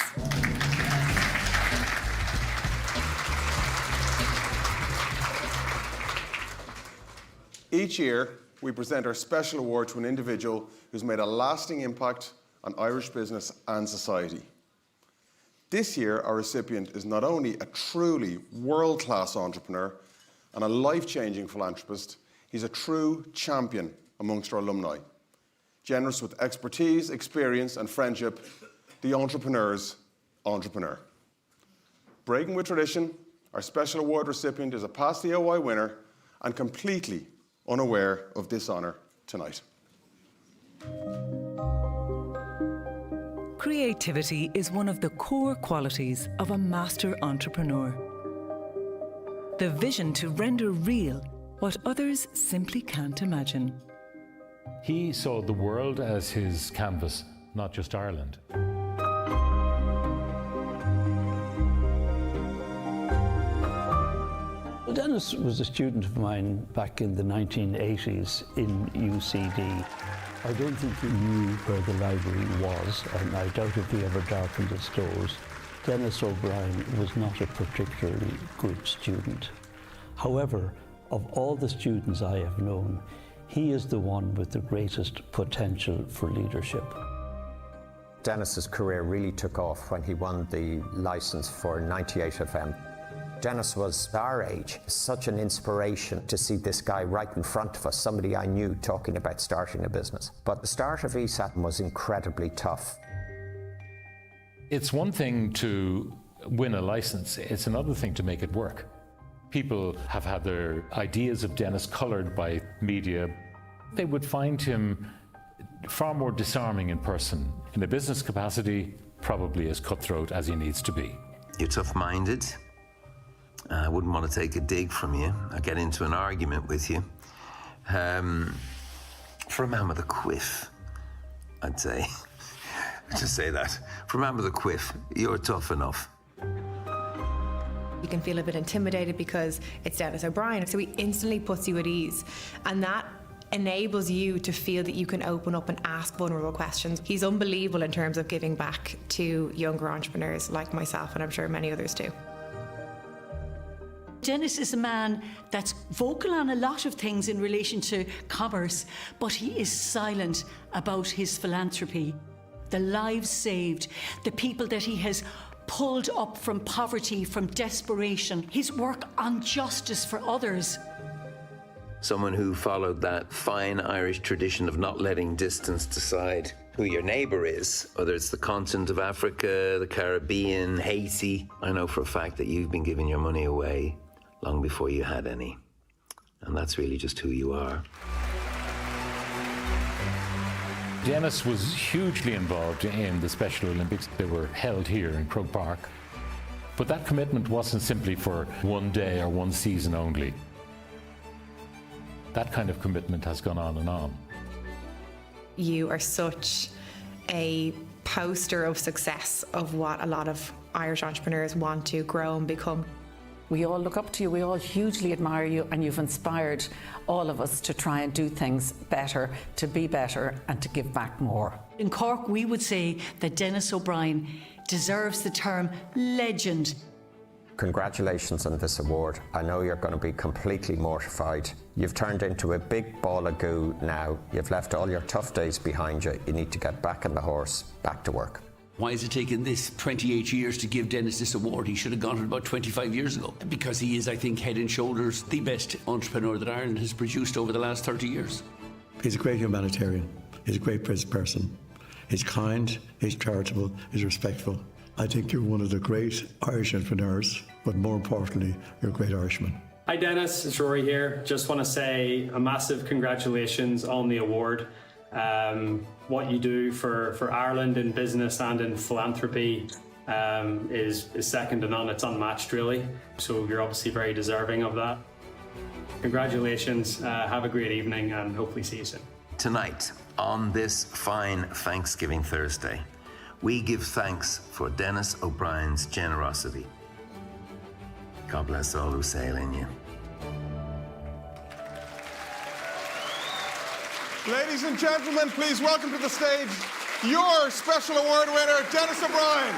Speaker 5: Each year, we present our special award to an individual who's made a lasting impact on Irish business and society. This year, our recipient is not only a truly world-class entrepreneur and a life-changing philanthropist, he's a true champion amongst our alumni. Generous with expertise, experience and friendship, the entrepreneur's entrepreneur. Breaking with tradition, our special award recipient is a past EOI winner and completely unaware of this honour tonight.
Speaker 6: Creativity is one of the core qualities of a master entrepreneur. The vision to render real what others simply can't imagine.
Speaker 7: He saw the world as his canvas, not just Ireland.
Speaker 10: Well, Dennis was a student of mine back in the 1980s in UCD. I don't think he knew where the library was, and I doubt if he ever darkened its doors. Dennis O'Brien was not a particularly good student. However, of all the students I have known, he is the one with the greatest potential for leadership.
Speaker 11: Dennis's career really took off when he won the licence for 98 FM. Dennis was our age, such an inspiration to see this guy right in front of us, somebody I knew talking about starting a business. But the start of ESAT was incredibly tough.
Speaker 7: It's one thing to win a license, it's another thing to make it work. People have had their ideas of Dennis coloured by media. They would find him far more disarming in person. In a business capacity, probably as cutthroat as he needs to be.
Speaker 12: You're tough-minded. I wouldn't want to take a dig from you. I get into an argument with you. For a man with a quiff, I'd say. Just say that. For a man with a quiff, you're tough enough.
Speaker 27: You can feel a bit intimidated because it's Dennis O'Brien, so he instantly puts you at ease. And that enables you to feel that you can open up and ask vulnerable questions. He's unbelievable in terms of giving back to younger entrepreneurs like myself, and I'm sure many others too.
Speaker 28: Dennis is a man that's vocal on a lot of things in relation to commerce, but he is silent about his philanthropy. The lives saved, the people that he has pulled up from poverty, from desperation, his work on justice for others.
Speaker 12: Someone who followed that fine Irish tradition of not letting distance decide who your neighbour is, whether it's the continent of Africa, the Caribbean, Haiti. I know for a fact that you've been giving your money away long before you had any. And that's really just who you are.
Speaker 7: Dennis was hugely involved in the Special Olympics. They were held here in Croke Park. But that commitment wasn't simply for one day or one season only. That kind of commitment has gone on and on.
Speaker 24: You are such a poster of success of what a lot of Irish entrepreneurs want to grow and become.
Speaker 29: We all look up to you, we all hugely admire you, and you've inspired all of us to try and do things better, to be better and to give back more.
Speaker 28: In Cork, we would say that Dennis O'Brien deserves the term legend.
Speaker 11: Congratulations on this award. I know you're going to be completely mortified. You've turned into a big ball of goo now. You've left all your tough days behind you. You need to get back on the horse, back to work.
Speaker 30: Why has it taken this 28 years to give Dennis this award? He should have got it about 25 years ago. Because he is, I think, head and shoulders the best entrepreneur that Ireland has produced over the last 30 years.
Speaker 31: He's a great humanitarian. He's a great person. He's kind, he's charitable, he's respectful. I think you're one of the great Irish entrepreneurs, but more importantly, you're a great Irishman.
Speaker 32: Hi Dennis, it's Rory here. Just want to say a massive congratulations on the award. What you do for Ireland in business and in philanthropy is second to none. It's unmatched, really. So you're obviously very deserving of that. Congratulations, have a great evening, and hopefully see you soon.
Speaker 12: Tonight, on this fine Thanksgiving Thursday, we give thanks for Dennis O'Brien's generosity. God bless all who sail in you.
Speaker 5: Ladies and gentlemen, please welcome to the stage your special award winner, Dennis O'Brien.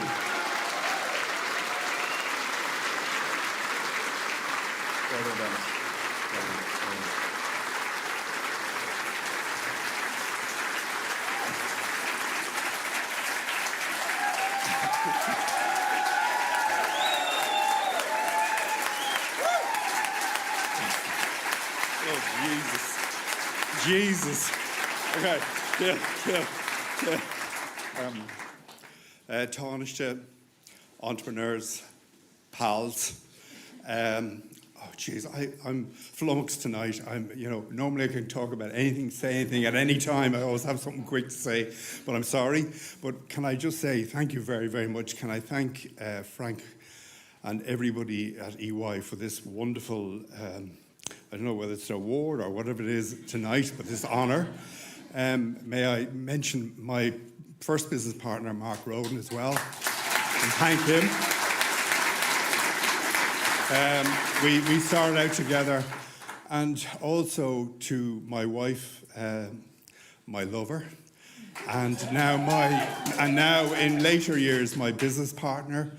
Speaker 5: Well done, Dennis.
Speaker 8: Oh, Jesus. Okay, Taoiseach, entrepreneurs, pals. I'm flummoxed tonight. Normally I can talk about anything, say anything at any time. I always have something quick to say, but I'm sorry. But can I just say thank you very, very much. Can I thank Frank and everybody at EY for this wonderful, I don't know whether it's an award or whatever it is tonight, but this honour. May I mention my first business partner, Mark Roden, as well, and thank him. We started out together, and also to my wife, my lover, and now in later years my business partner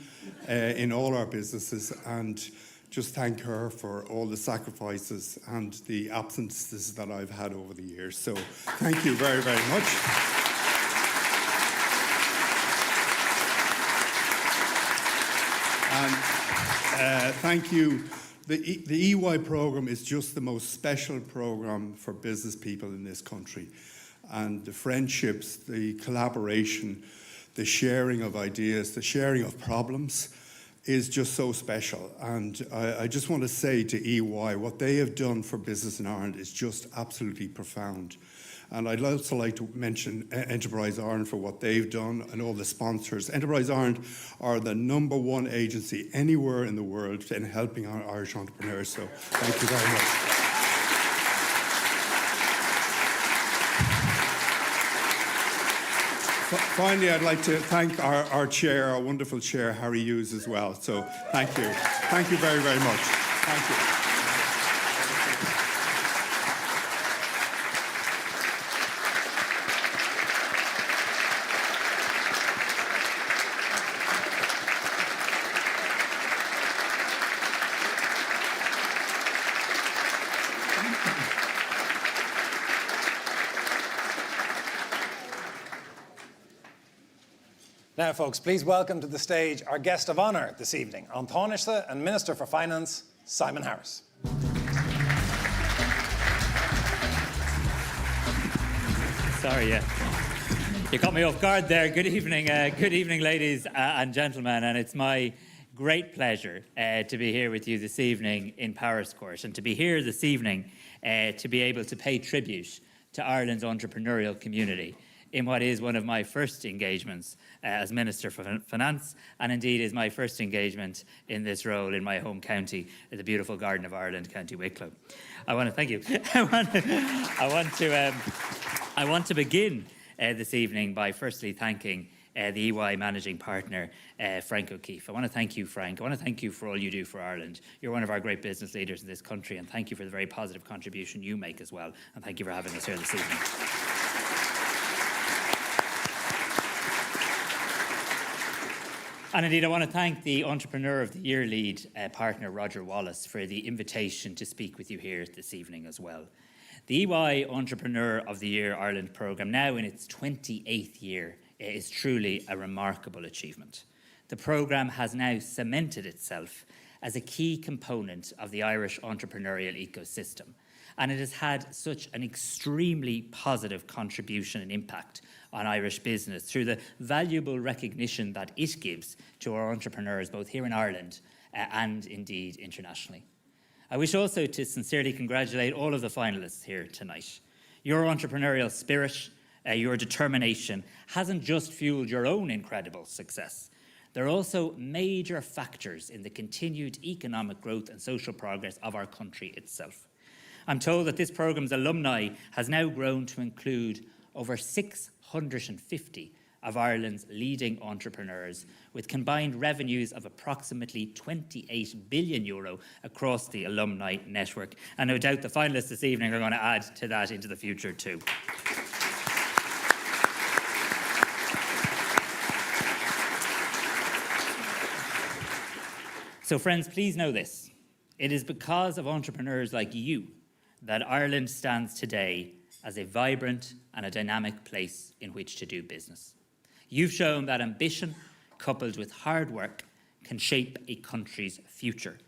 Speaker 8: in all our businesses, and just thank her for all the sacrifices and the absences that I've had over the years. So thank you very, very much. And thank you. The EY programme is just the most special programme for business people in this country. And the friendships, the collaboration, the sharing of ideas, the sharing of problems is just so special. And I just want to say to EY, what they have done for business in Ireland is just absolutely profound. And I'd also like to mention Enterprise Ireland for what they've done and all the sponsors. Enterprise Ireland are the #1 agency anywhere in the world in helping our Irish entrepreneurs. So thank you very much. Finally, I'd like to thank our chair, our wonderful chair, Harry Hughes, as well. So thank you. Thank you very, very much. Thank you.
Speaker 3: Now, folks, please welcome to the stage our guest of honour this evening, An Taoiseach and Minister for Finance, Simon Harris.
Speaker 9: Sorry, yeah. You caught me off guard there. Good evening, ladies and gentlemen, and it's my great pleasure to be here with you this evening in Powerscourt, and to be here this evening to be able to pay tribute to Ireland's entrepreneurial community in what is one of my first engagements as Minister for Finance, and indeed is my first engagement in this role in my home county, the beautiful Garden of Ireland, County Wicklow. I want to thank you. I want to begin this evening by firstly thanking the EY managing partner, Frank O'Keefe. I want to thank you, Frank. I want to thank you for all you do for Ireland. You're one of our great business leaders in this country, and thank you for the very positive contribution you make as well. And thank you for having us here this evening. And indeed, I want to thank the Entrepreneur of the Year lead partner, Roger Wallace, for the invitation to speak with you here this evening as well. The EY Entrepreneur of the Year Ireland programme, now in its 28th year, is truly a remarkable achievement. The programme has now cemented itself as a key component of the Irish entrepreneurial ecosystem, and it has had such an extremely positive contribution and impact on Irish business through the valuable recognition that it gives to our entrepreneurs, both here in Ireland and indeed internationally. I wish also to sincerely congratulate all of the finalists here tonight. Your entrepreneurial spirit, your determination hasn't just fueled your own incredible success. They're also major factors in the continued economic growth and social progress of our country itself. I'm told that this programme's alumni has now grown to include over 650 of Ireland's leading entrepreneurs, with combined revenues of approximately €28 billion across the alumni network. And no doubt the finalists this evening are going to add to that into the future too. So friends, please know this. It is because of entrepreneurs like you that Ireland stands today as a vibrant and a dynamic place in which to do business. You've shown that ambition, coupled with hard work, can shape a country's future.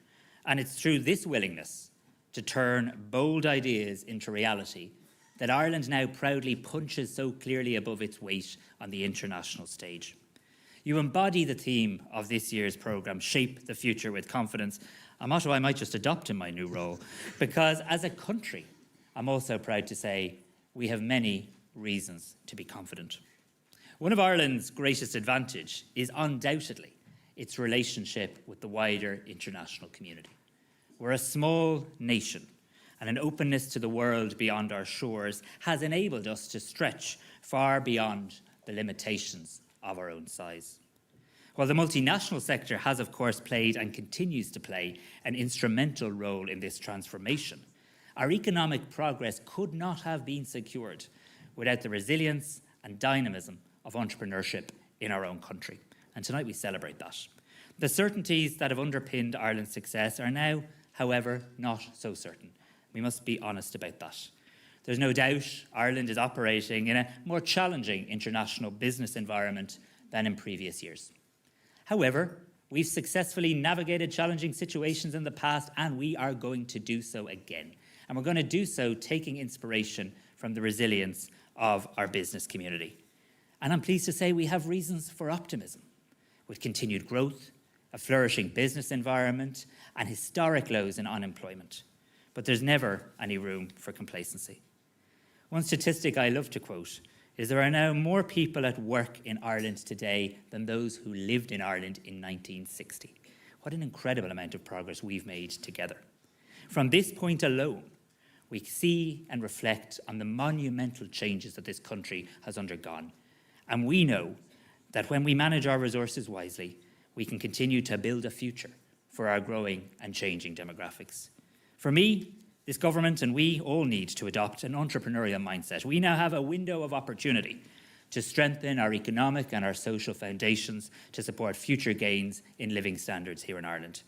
Speaker 9: And it's through this willingness to turn bold ideas into reality that Ireland now proudly punches so clearly above its weight on the international stage. You embody the theme of this year's programme, Shape the Future with Confidence, a motto I might just adopt in my new role, because as a country, I'm also proud to say we have many reasons to be confident. One of Ireland's greatest advantage is undoubtedly its relationship with the wider international community. We're a small nation, and an openness to the world beyond our shores has enabled us to stretch far beyond the limitations of our own size. While the multinational sector has, of course, played and continues to play an instrumental role in this transformation, our economic progress could not have been secured without the resilience and dynamism of entrepreneurship in our own country. And tonight we celebrate that. The certainties that have underpinned Ireland's success are now, however, not so certain. We must be honest about that. There's no doubt Ireland is operating in a more challenging international business environment than in previous years. However, we've successfully navigated challenging situations in the past, and we are going to do so again. And we're going to do so taking inspiration from the resilience of our business community. And I'm pleased to say we have reasons for optimism. With continued growth, a flourishing business environment, and historic lows in unemployment. But there's never any room for complacency. One statistic I love to quote is there are now more people at work in Ireland today than those who lived in Ireland in 1960. What an incredible amount of progress we've made together. From this point alone, we see and reflect on the monumental changes that this country has undergone. And we know that when we manage our resources wisely, we can continue to build a future for our growing and changing demographics. For me, this government and we all need to adopt an entrepreneurial mindset. We now have a window of opportunity to strengthen our economic and our social foundations to support future gains in living standards here in Ireland.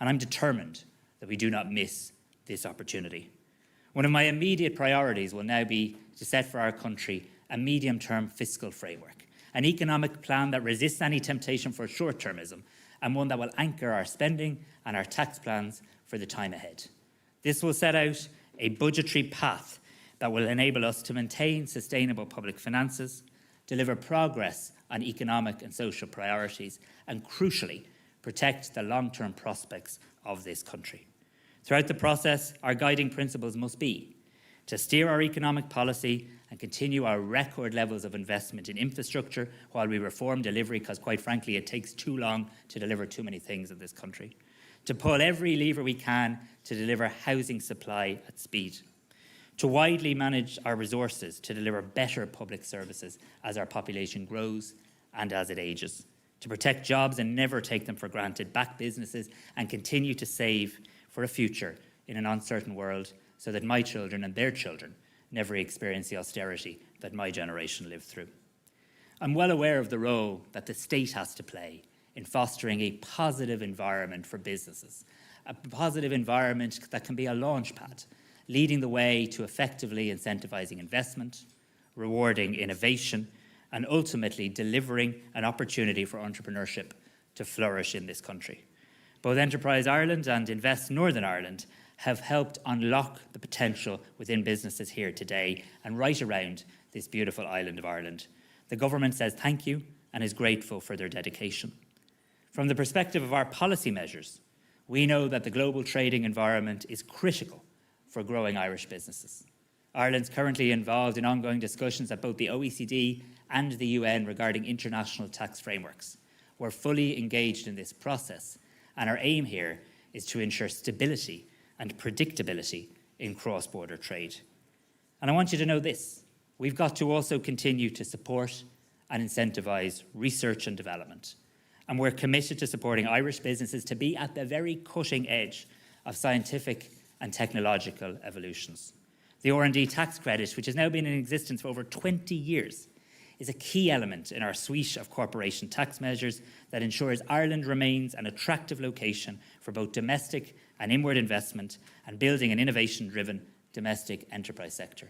Speaker 9: And I'm determined that we do not miss this opportunity. One of my immediate priorities will now be to set for our country a medium-term fiscal framework, an economic plan that resists any temptation for short-termism, and one that will anchor our spending and our tax plans for the time ahead. This will set out a budgetary path that will enable us to maintain sustainable public finances, deliver progress on economic and social priorities, and crucially, protect the long-term prospects of this country. Throughout the process, our guiding principles must be to steer our economic policy and continue our record levels of investment in infrastructure while we reform delivery, because quite frankly, it takes too long to deliver too many things in this country. To pull every lever we can to deliver housing supply at speed. To widely manage our resources to deliver better public services as our population grows and as it ages. To protect jobs and never take them for granted, back businesses and continue to save for a future in an uncertain world so that my children and their children never experience the austerity that my generation lived through. I'm well aware of the role that the state has to play in fostering a positive environment for businesses, a positive environment that can be a launchpad, leading the way to effectively incentivising investment, rewarding innovation, and ultimately delivering an opportunity for entrepreneurship to flourish in this country. Both Enterprise Ireland and Invest Northern Ireland have helped unlock the potential within businesses here today and right around this beautiful island of Ireland. The government says thank you and is grateful for their dedication. From the perspective of our policy measures, we know that the global trading environment is critical for growing Irish businesses. Ireland's currently involved in ongoing discussions at both the OECD and the UN regarding international tax frameworks. We're fully engaged in this process, and our aim here is to ensure stability and predictability in cross-border trade. And I want you to know this, we've got to also continue to support and incentivise research and development. And we're committed to supporting Irish businesses to be at the very cutting edge of scientific and technological evolutions. The R&D tax credit, which has now been in existence for over 20 years, is a key element in our suite of corporation tax measures that ensures Ireland remains an attractive location for both domestic and inward investment and building an innovation-driven domestic enterprise sector.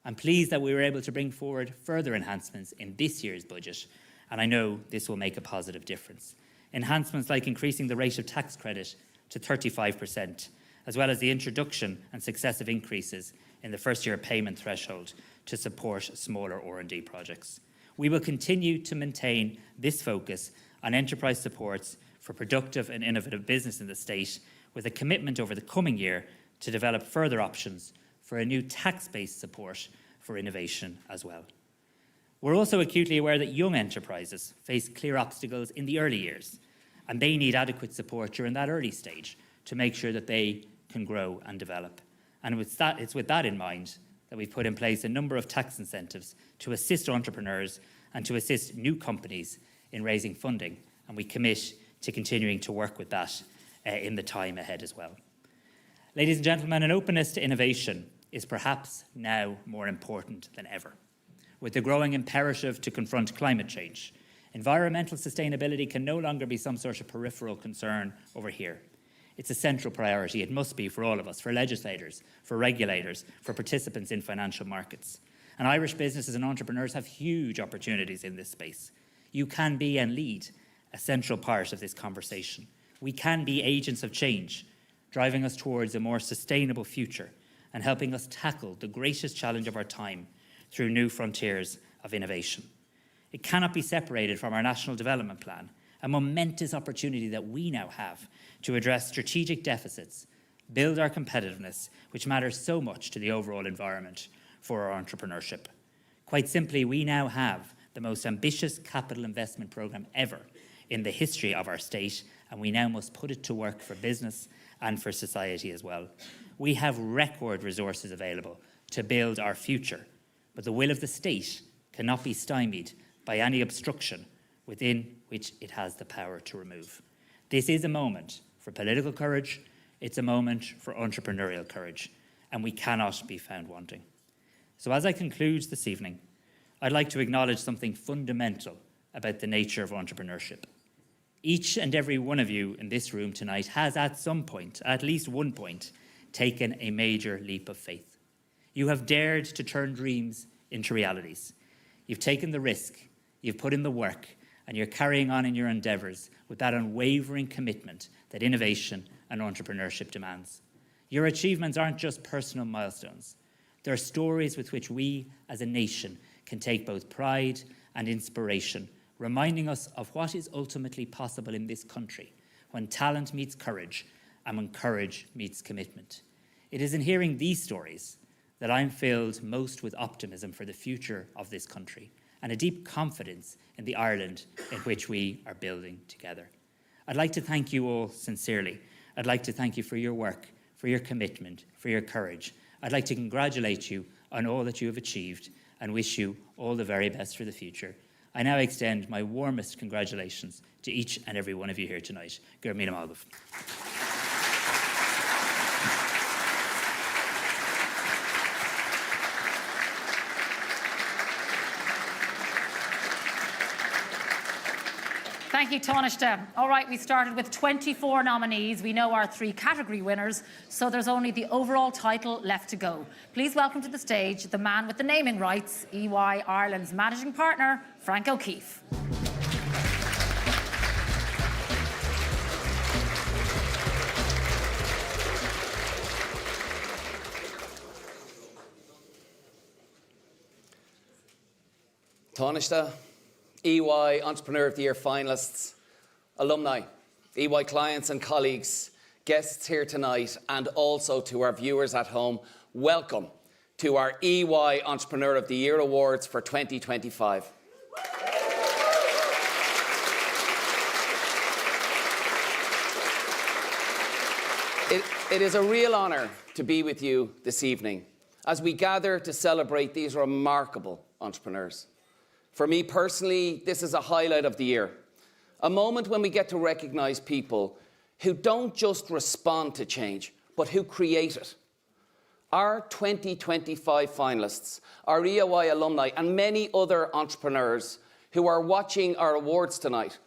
Speaker 9: I'm pleased that we were able to bring forward further enhancements in this year's budget, and I know this will make a positive difference. Enhancements like increasing the rate of tax credit to 35%, as well as the introduction and successive increases in the first-year payment threshold to support smaller R&D projects. We will continue to maintain this focus on enterprise supports for productive and innovative business in the state, with a commitment over the coming year to develop further options for a new tax-based support for innovation as well. We're also acutely aware that young enterprises face clear obstacles in the early years, and they need adequate support during that early stage to make sure that they can grow and develop. And it's with that in mind that we've put in place a number of tax incentives to assist entrepreneurs and to assist new companies in raising funding, and we commit to continuing to work with that in the time ahead as well. Ladies and gentlemen, an openness to innovation is perhaps now more important than ever. With the growing imperative to confront climate change, environmental sustainability can no longer be some sort of peripheral concern over here. It's a central priority. It must be for all of us, for legislators, for regulators, for participants in financial markets. And Irish businesses and entrepreneurs have huge opportunities in this space. You can be and lead a central part of this conversation. We can be agents of change, driving us towards a more sustainable future and helping us tackle the greatest challenge of our time through new frontiers of innovation. It cannot be separated from our National Development Plan, a momentous opportunity that we now have to address strategic deficits, build our competitiveness, which matters so much to the overall environment for our entrepreneurship. Quite simply, we now have the most ambitious capital investment programme ever in the history of our state, and we now must put it to work for business and for society as well. We have record resources available to build our future, but the will of the state cannot be stymied by any obstruction within which it has the power to remove. This is a moment for political courage, it's a moment for entrepreneurial courage, and we cannot be found wanting. So as I conclude this evening, I'd like to acknowledge something fundamental about the nature of entrepreneurship. Each and every one of you in this room tonight has at some point, at least one point, taken a major leap of faith. You have dared to turn dreams into realities. You've taken the risk, you've put in the work, and you're carrying on in your endeavours with that unwavering commitment that innovation and entrepreneurship demands. Your achievements aren't just personal milestones. They're stories with which we as a nation can take both pride and inspiration, reminding us of what is ultimately possible in this country when talent meets courage and when courage meets commitment. It is in hearing these stories that I'm filled most with optimism for the future of this country and a deep confidence in the Ireland in which we are building together. I'd like to thank you all sincerely. I'd like to thank you for your work, for your commitment, for your courage. I'd like to congratulate you on all that you have achieved and wish you all the very best for the future. I now extend my warmest congratulations to each and every one of you here tonight. Gur míle maith agam.
Speaker 1: Thank you, Taoiseach. All right, we started with 24 nominees. We know our 3 category winners, so there's only the overall title left to go. Please welcome to the stage the man with the naming rights, EY Ireland's managing partner, Frank O'Keefe.
Speaker 13: Taoiseach, EY Entrepreneur of the Year finalists, alumni, EY clients and colleagues, guests here tonight, and also to our viewers at home, welcome to our EY Entrepreneur of the Year Awards for 2025. It is a real honour to be with you this evening as we gather to celebrate these remarkable entrepreneurs. For me personally, this is a highlight of the year. A moment when we get to recognise people who don't just respond to change, but who create it. Our 2025 finalists, our EOI alumni, and many other entrepreneurs who are watching our awards tonight,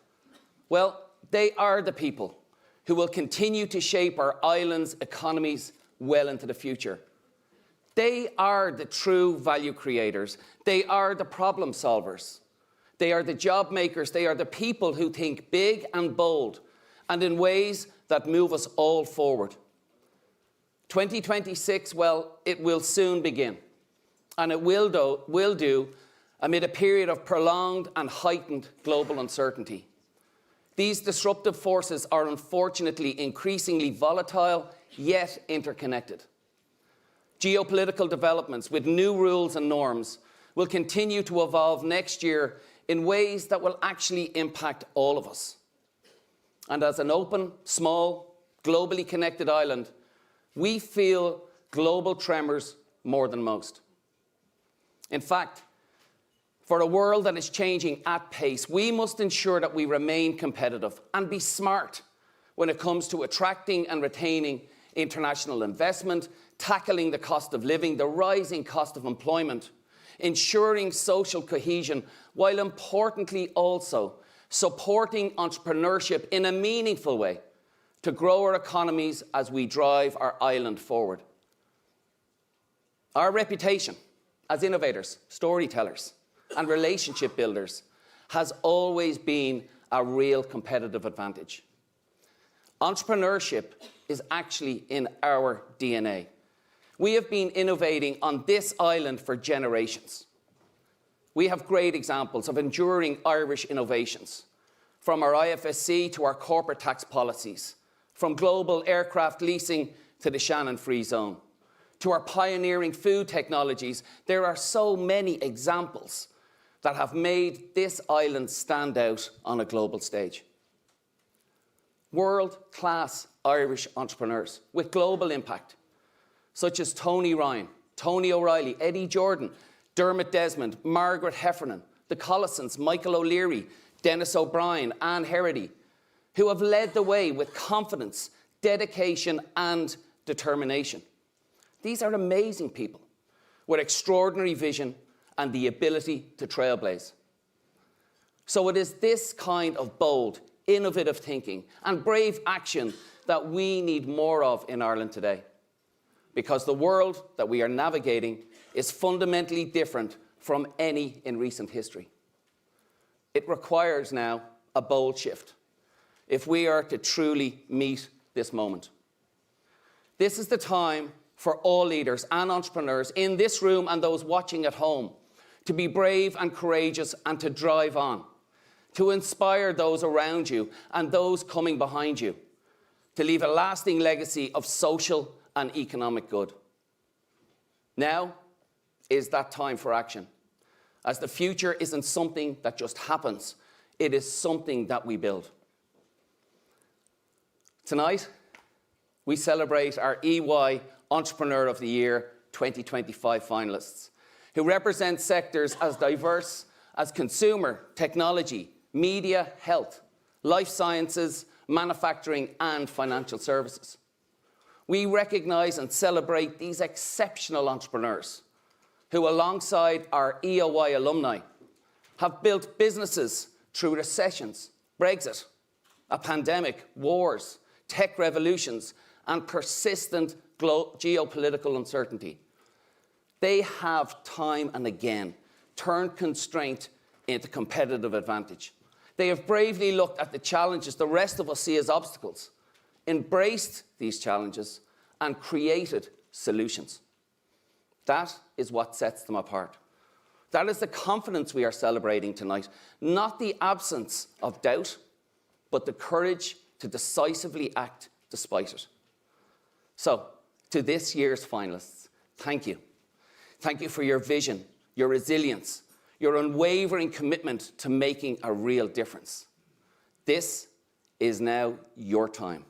Speaker 13: well, they are the people who will continue to shape our island's economies well into the future. They are the true value creators. They are the problem solvers. They are the job makers. They are the people who think big and bold and in ways that move us all forward. 2026, well, it will soon begin. And it will do amid a period of prolonged and heightened global uncertainty. These disruptive forces are unfortunately increasingly volatile, yet interconnected. Geopolitical developments with new rules and norms will continue to evolve next year in ways that will actually impact all of us. And as an open, small, globally connected island, we feel global tremors more than most. In fact, for a world that is changing at pace, we must ensure that we remain competitive and be smart when it comes to attracting and retaining international investment, tackling the cost of living, the rising cost of employment, ensuring social cohesion, while importantly also supporting entrepreneurship in a meaningful way to grow our economies as we drive our island forward. Our reputation as innovators, storytellers, and relationship builders has always been a real competitive advantage. Entrepreneurship is actually in our DNA. We have been innovating on this island for generations. We have great examples of enduring Irish innovations, from our IFSC to our corporate tax policies, from global aircraft leasing to the Shannon Free Zone, to our pioneering food technologies. There are so many examples that have made this island stand out on a global stage. World-class Irish entrepreneurs with global impact, such as Tony Ryan, Tony O'Reilly, Eddie Jordan, Dermot Desmond, Margaret Heffernan, the Collisons, Michael O'Leary, Dennis O'Brien, Anne Herity, who have led the way with confidence, dedication, and determination. These are amazing people with extraordinary vision and the ability to trailblaze. So it is this kind of bold, innovative thinking and brave action that we need more of in Ireland today, because the world that we are navigating is fundamentally different from any in recent history. It requires now a bold shift if we are to truly meet this moment. This is the time for all leaders and entrepreneurs in this room and those watching at home to be brave and courageous and to drive on, to inspire those around you and those coming behind you, to leave a lasting legacy of social and economic good. Now is that time for action, as the future isn't something that just happens, it is something that we build. Tonight, we celebrate our EY Entrepreneur of the Year 2025 finalists, who represent sectors as diverse as consumer, technology, media, health, life sciences, manufacturing, and financial services. We recognise and celebrate these exceptional entrepreneurs who, alongside our EOI alumni, have built businesses through recessions, Brexit, a pandemic, wars, tech revolutions, and persistent geopolitical uncertainty. They have time and again turned constraint into competitive advantage. They have bravely looked at the challenges the rest of us see as obstacles, embraced these challenges, and created solutions. That is what sets them apart. That is the confidence we are celebrating tonight, not the absence of doubt, but the courage to decisively act despite it. So, to this year's finalists, thank you. Thank you for your vision, your resilience, your unwavering commitment to making a real difference. This is now your time.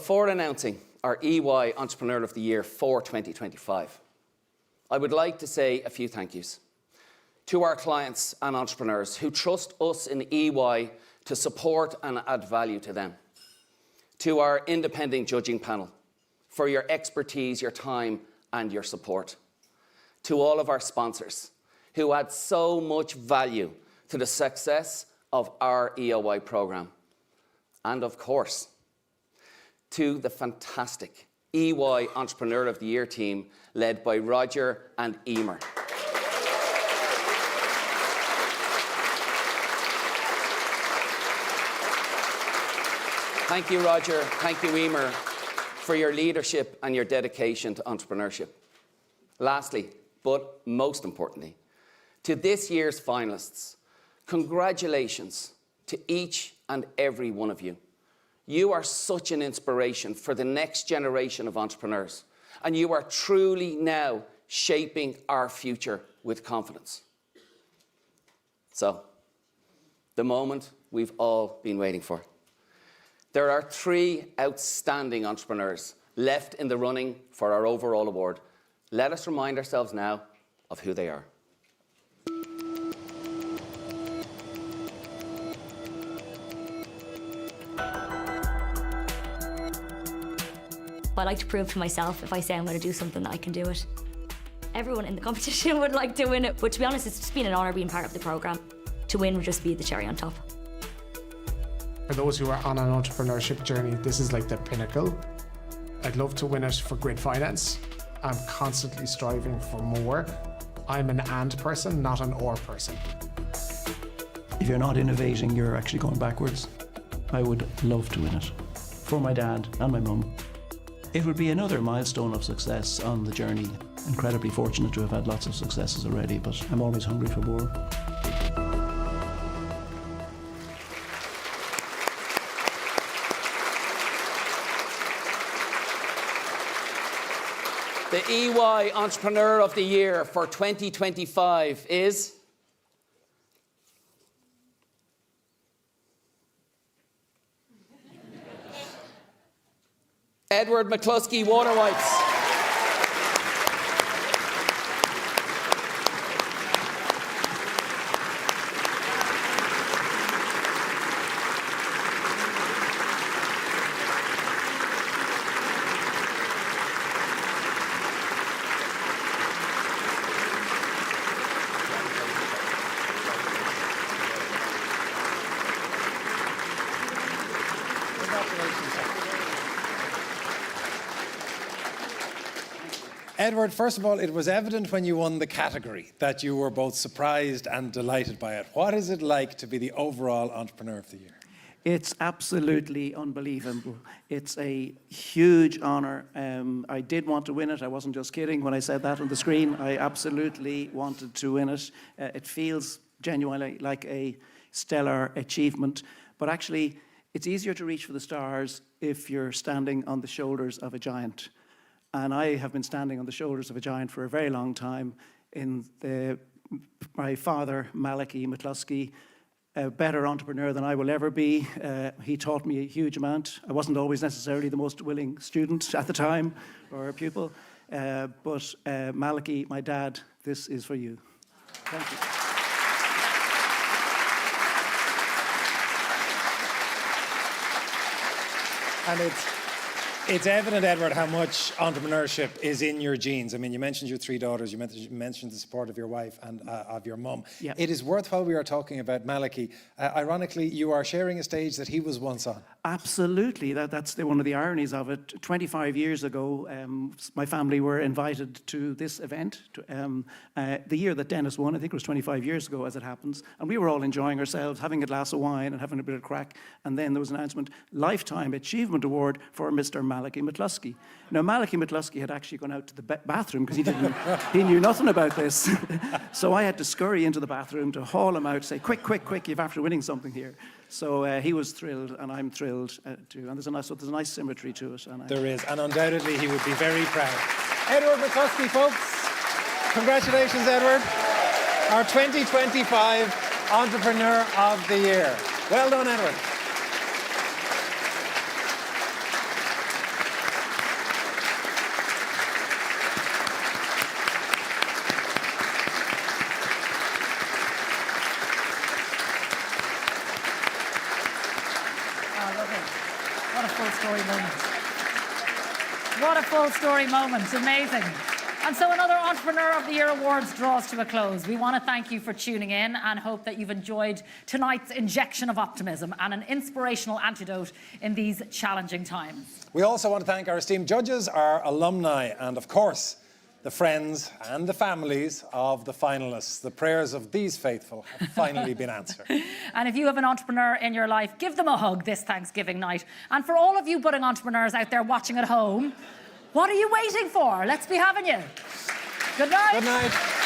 Speaker 13: Before announcing our EY Entrepreneur of the Year for 2025, I would like to say a few thank yous to our clients and entrepreneurs who trust us in EY to support and add value to them. To our independent judging panel for your expertise, your time and your support. To all of our sponsors who add so much value to the success of our EOI programme. And of course, to the fantastic EY Entrepreneur of the Year team led by Roger and Emer. Thank you, Roger. Thank you, Emer, for your leadership and your dedication to entrepreneurship. Lastly, but most importantly, to this year's finalists, congratulations to each and every one of you. You are such an inspiration for the next generation of entrepreneurs, and you are truly now shaping our future with confidence. So, the moment we've all been waiting for. There are 3 outstanding entrepreneurs left in the running for our overall award. Let us remind ourselves now of who they are.
Speaker 14: I like to prove to myself, if I say I'm going to do something, that I can do it. Everyone in the competition would like to win it, but to be honest, it's just been an honour being part of the programme. To win would just be the cherry on top.
Speaker 15: For those who are on an entrepreneurship journey, this is like the pinnacle. I'd love to win it for Grid Finance. I'm constantly striving for more. I'm an and person, not an or person.
Speaker 10: If you're not innovating, you're actually going backwards. I would love to win it for my dad and my mum. It would be another milestone of success on the journey. Incredibly fortunate to have had lots of successes already, but I'm always hungry for more.
Speaker 13: The EY Entrepreneur of the Year for 2025 is Edward McCluskey Water Wipes.
Speaker 3: Edward, first of all, it was evident when you won the category that you were both surprised and delighted by it. What is it like to be the overall Entrepreneur of the Year?
Speaker 16: It's absolutely unbelievable. It's a huge honour. I did want to win it. I wasn't just kidding when I said that on the screen. I absolutely wanted to win it. It feels genuinely like a stellar achievement. But actually, it's easier to reach for the stars if you're standing on the shoulders of a giant. And I have been standing on the shoulders of a giant for a very long time. My father, Malachy McCluskey, a better entrepreneur than I will ever be. He taught me a huge amount. I wasn't always necessarily the most willing student at the time or a pupil. But Malachy, my dad, this is for you. Thank you.
Speaker 3: And it's evident, Edward, how much entrepreneurship is in your genes. I mean, you mentioned your 3 daughters, you mentioned the support of your wife and of your mum.
Speaker 16: Yeah.
Speaker 3: It is worthwhile we are talking about Malachy. Ironically, you are sharing a stage that he was once on.
Speaker 16: Absolutely. That's one of the ironies of it. 25 years ago, my family were invited to this event. The year that Dennis won, I think it was 25 years ago, as it happens. And we were all enjoying ourselves, having a glass of wine and having a bit of crack. And then there was an announcement, Lifetime Achievement Award for Mr. Malachy McCluskey. Now, Malachy McCluskey had actually gone out to the bathroom because he knew nothing about this. So I had to scurry into the bathroom to haul him out, say, quick, quick, quick, you've after winning something here. So he was thrilled, and I'm thrilled too. And there's a nice symmetry to it.
Speaker 3: There is, and undoubtedly he would be very proud. Edward McCluskey, folks. Congratulations, Edward. Our 2025 Entrepreneur of the Year. Well done, Edward.
Speaker 1: story moment. What a full story moment. Amazing. And so another Entrepreneur of the Year Awards draws to a close. We want to thank you for tuning in and hope that you've enjoyed tonight's injection of optimism and an inspirational antidote in these challenging times.
Speaker 3: We also want to thank our esteemed judges, our alumni, and of course, the friends and the families of the finalists. The prayers of these faithful have finally been answered.
Speaker 1: And if you have an entrepreneur in your life, give them a hug this Thanksgiving night. And for all of you budding entrepreneurs out there watching at home, what are you waiting for? Let's be having you. Good night.
Speaker 3: Good night.